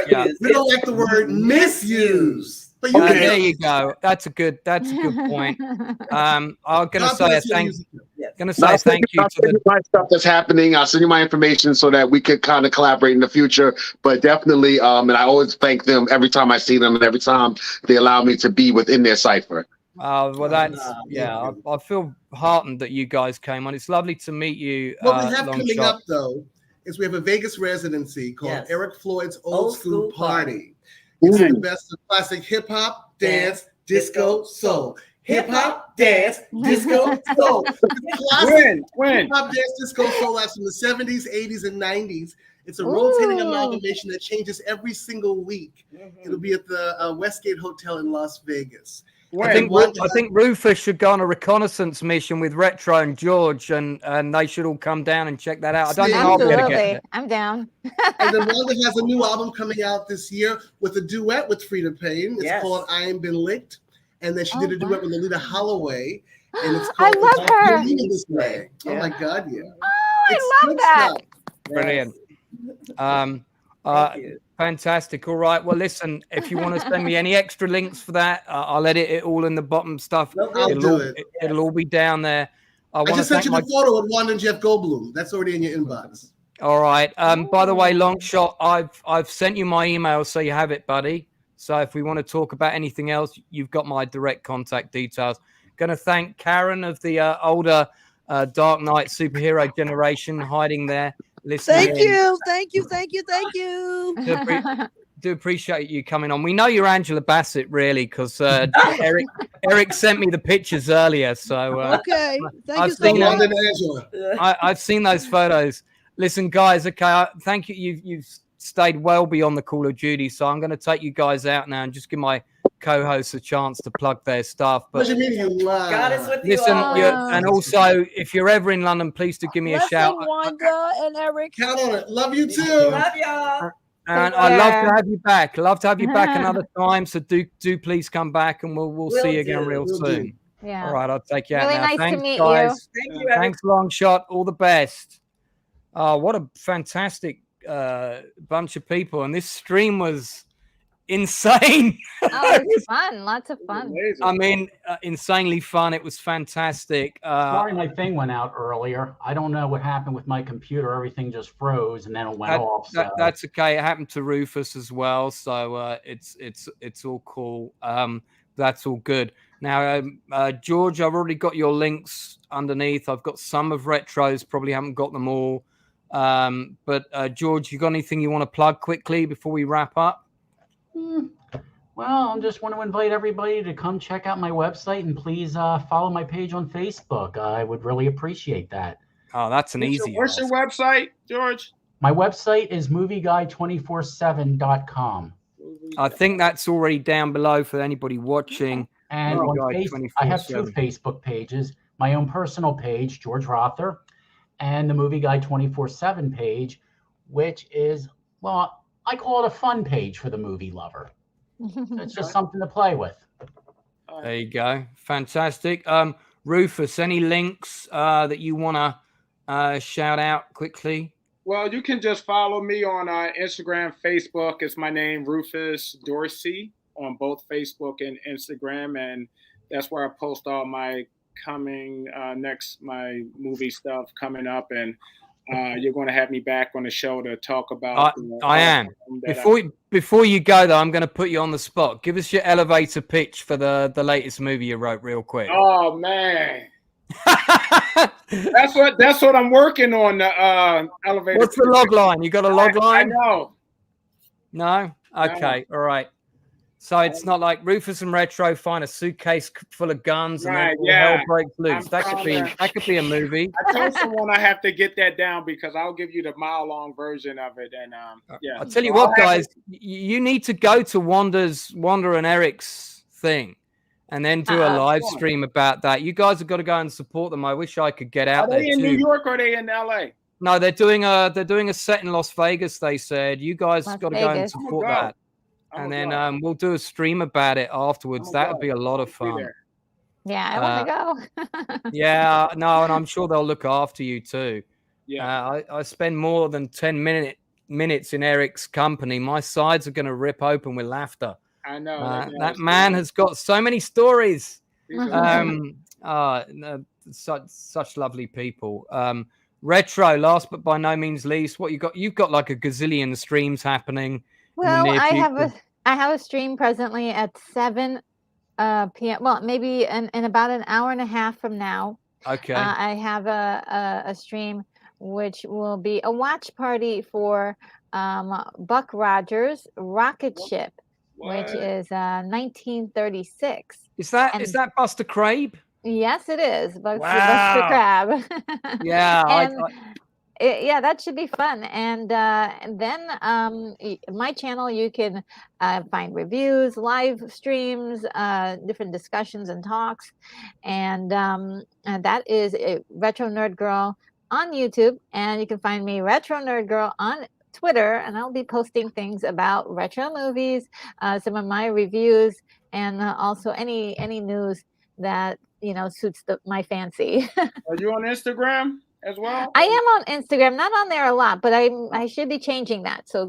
use. We don't like the word misuse. There you go. That's a good point. I'm gonna say thank you to my stuff that's happening. I'll send you my information so that we could kind of collaborate in the future. But definitely, and I always thank them every time I see them and every time they allow me to be within their cipher. Well, that's I feel heartened that you guys came on. It's lovely to meet you. What we have coming up though is we have a Vegas residency called Eric Floyd's Old School Party. It's the best of classic hip hop, dance, disco, soul. Hip hop, dance, disco, soul. Classic hip hop, dance, disco, soul acts from the 70s, 80s, and 90s. It's a rotating amalgamation that changes every single week. It'll be at the Westgate Hotel in Las Vegas. I think Rufus should go on a reconnaissance mission with Retro and George, and they should all come down and check that out. I don't think I'll be able to get there. I'm down. And then Wanda has a new album coming out this year with a duet with FREDA PAYNE. It's called I Ain't Been Licked. And then she did a duet with Lolita Holloway. And it's called I love her. This way. Oh my God, yeah. Oh, I love that. Brilliant. Thank you. Fantastic. All right. Well, listen, if you want to send me any extra links for that, I'll edit it all in the bottom stuff. It'll all be down there. I just sent you the photo of Wanda and Jeff Goldblum. That's already in your inbox. All right. By the way, Long Shot, I've sent you my email, so you have it, buddy. So if we want to talk about anything else, you've got my direct contact details. Going to thank Karen of the older Dark Knight superhero generation hiding there. Thank you. Do appreciate you coming on. We know you're Angela Bassett, really, because Eric sent me the pictures earlier. So okay, thank you so much. I've seen those photos. Listen, guys. Okay, thank you. You've stayed well beyond the Call of Duty, so I'm going to take you guys out now and just give my co-hosts a chance to plug their stuff. But Pleasure meeting you. God is with you listen, always. and also if you're ever in London, please do give me a shout. Wanda and Eric. Count on it. Love you too. Love y'all. And I'd love to have you back. Love to have you back another time. So do please come back, and we'll see you again real soon. Yeah. All right, I'll take you out Really now. nice Thanks, to meet guys. you. Thank you. Thanks, Longshot. All the best. What a fantastic bunch of people, and this stream was insane. Oh, it was fun. Lots of fun. I mean, insanely fun. It was fantastic. Sorry, my thing went out earlier. I don't know what happened with my computer. Everything just froze and then it went off. So. That's okay. It happened to Rufus as well, so it's all cool. That's all good. Now, George, I've already got your links underneath. I've got some of Retro's, probably haven't got them all. But George, you got anything you want to plug quickly before we wrap up? Well, I just want to invite everybody to come check out my website and please follow my page on Facebook. I would really appreciate that. Oh, that's an easy. What's your website, George? My website is movieguy247.com. I think that's already down below for anybody watching. And on I have two Facebook pages. My own personal page, George Rother, and the Movie Guy 24/7 page, which is, well, I call it a fun page for the movie lover. It's just something to play with. There you go. Fantastic. Rufus, any links that you want to shout out quickly? Well, you can just follow me on Instagram, Facebook. It's my name, Rufus Dorsey, on both Facebook and Instagram. And that's where I post all my my movie stuff coming up. And you're going to have me back on the show to talk about. I am. Before you go, though, I'm going to put you on the spot. Give us your elevator pitch for the latest movie you wrote real quick. Oh, man. That's what I'm working on. The elevator. What's the log line? You got a log line? I know. No. Okay. All right. So it's not like Rufus and Retro find a suitcase full of guns and then hell breaks loose. That could be a movie. I told someone I have to get that down because I'll give you the mile-long version of it. And yeah, I'll tell you what, guys, you need to go to Wanda and Eric's thing. And then do a live stream about that. You guys have got to go and support them. I wish I could get out there too. Are they in New York or are they in LA? No, they're doing a set in Las Vegas. They said you guys got to go and support that, and then we'll do a stream about it afterwards. That would be a lot of fun. Yeah, I want to go. Yeah, no, and I'm sure they'll look after you too. Yeah, I spend more than 10 minutes in Eric's company. My sides are going to rip open with laughter. I know that man has got so many stories. Such lovely people. Retro, last but by no means least, what you got? You've got like a gazillion streams happening. Well, I have a stream presently at 7 p.m. Well, maybe in about an hour and a half from now. Okay. I have a stream which will be a watch party for Buck Rogers' Rocket Ship. Which is 1936. Is that Buster Crabbe? Yes, it is. Buster Crabbe. Yeah. Yeah, that should be fun. And then my channel, you can find reviews, live streams, different discussions and talks. And that is Retro Nerd Girl on YouTube. And you can find me Retro Nerd Girl on Twitter, and I'll be posting things about retro movies, some of my reviews, and also any news that suits my fancy. Are you on Instagram as well? I am on Instagram, not on there a lot, but I should be changing that. So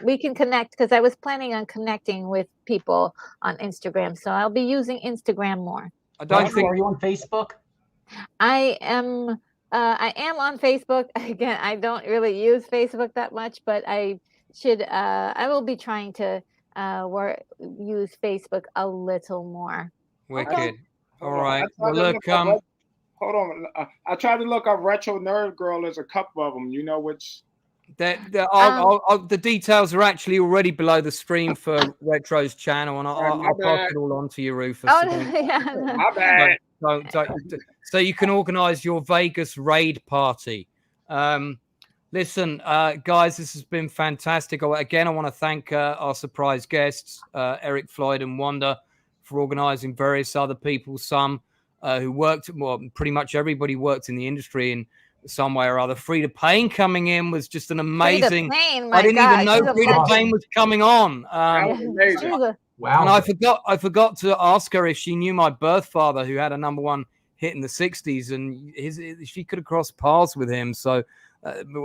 we can connect, because I was planning on connecting with people on Instagram, so I'll be using Instagram more. Are you on Facebook? I am on Facebook. Again, I don't really use Facebook that much, but I will be trying to use Facebook a little more. Wicked. Okay. All right. Well, look, hold on. I tried to look up Retro Nerd Girl. There's a couple of them. You know which? The details are actually already below the stream for Retro's channel, and I'll pass it all on to you, Rufus. Oh, yeah. My bad. So you can organize your Vegas raid party. Listen, guys, this has been fantastic. Again, I want to thank our surprise guests, Eric Floyd and Wanda, for organizing various other people, some who worked, well, pretty much everybody worked in the industry in some way or other. FREDA PAYNE coming in was just an amazing. I didn't even know FREDA PAYNE was coming on. Wow. And I forgot to ask her if she knew my birth father, who had a #1 hit in the 60s, and she could have crossed paths with him. So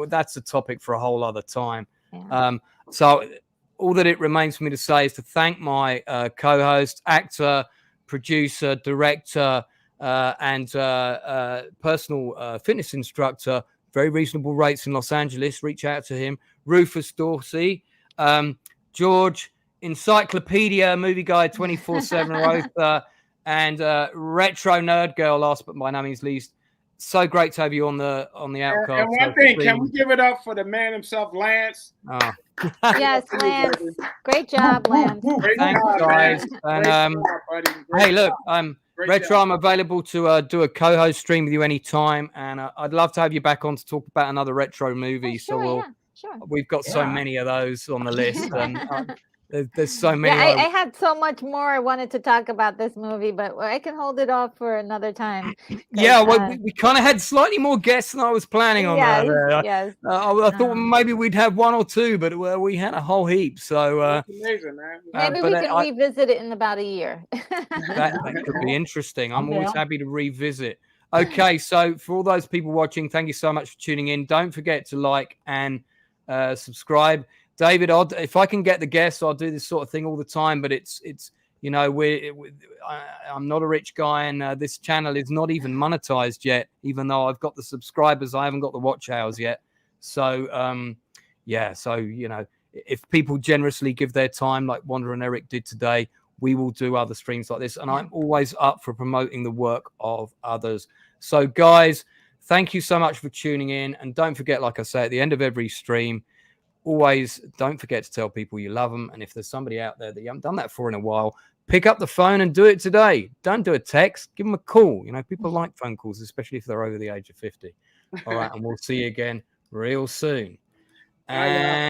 that's a topic for a whole other time. Yeah. So all that it remains for me to say is to thank my co-host, actor, producer, director, and personal fitness instructor. Very reasonable rates in Los Angeles. Reach out to him. Rufus Dorsey, George, Encyclopedia, Movie Guide 24/7 Rother, and Retro Nerd Girl, last but by no means least. So great to have you on the outcast. And one thing, can we give it up for the man himself, Lance? Oh. Yes, Lance. Great job, Lance. Thanks, guys. And hey, look, Retro, I'm available to do a co-host stream with you anytime, and I'd love to have you back on to talk about another retro movie. Sure. We've got so many of those on the list, and there's so many. Yeah, I had so much more I wanted to talk about this movie, but I can hold it off for another time. Yeah, well, we kind of had slightly more guests than I was planning on. Yes. I thought maybe we'd have 1 or 2, but we had a whole heap. So that's amazing, man. Maybe we can revisit it in about a year. that could be interesting. I'm always happy to revisit. Okay, so for all those people watching, thank you so much for tuning in. Don't forget to like and subscribe. David, if I can get the guests, I'll do this sort of thing all the time. But it's you know, I'm not a rich guy, and this channel is not even monetized yet. Even though I've got the subscribers, I haven't got the watch hours yet. So so you know, if people generously give their time, like Wanda and Eric did today, we will do other streams like this. And I'm always up for promoting the work of others. So guys, thank you so much for tuning in, and don't forget, like I say, at the end of every stream, always don't forget to tell people you love them. And if there's somebody out there that you haven't done that for in a while, pick up the phone and do it today. Don't do a text, give them a call. You know, people like phone calls, especially if they're over the age of 50. All right, and we'll see you again real soon. And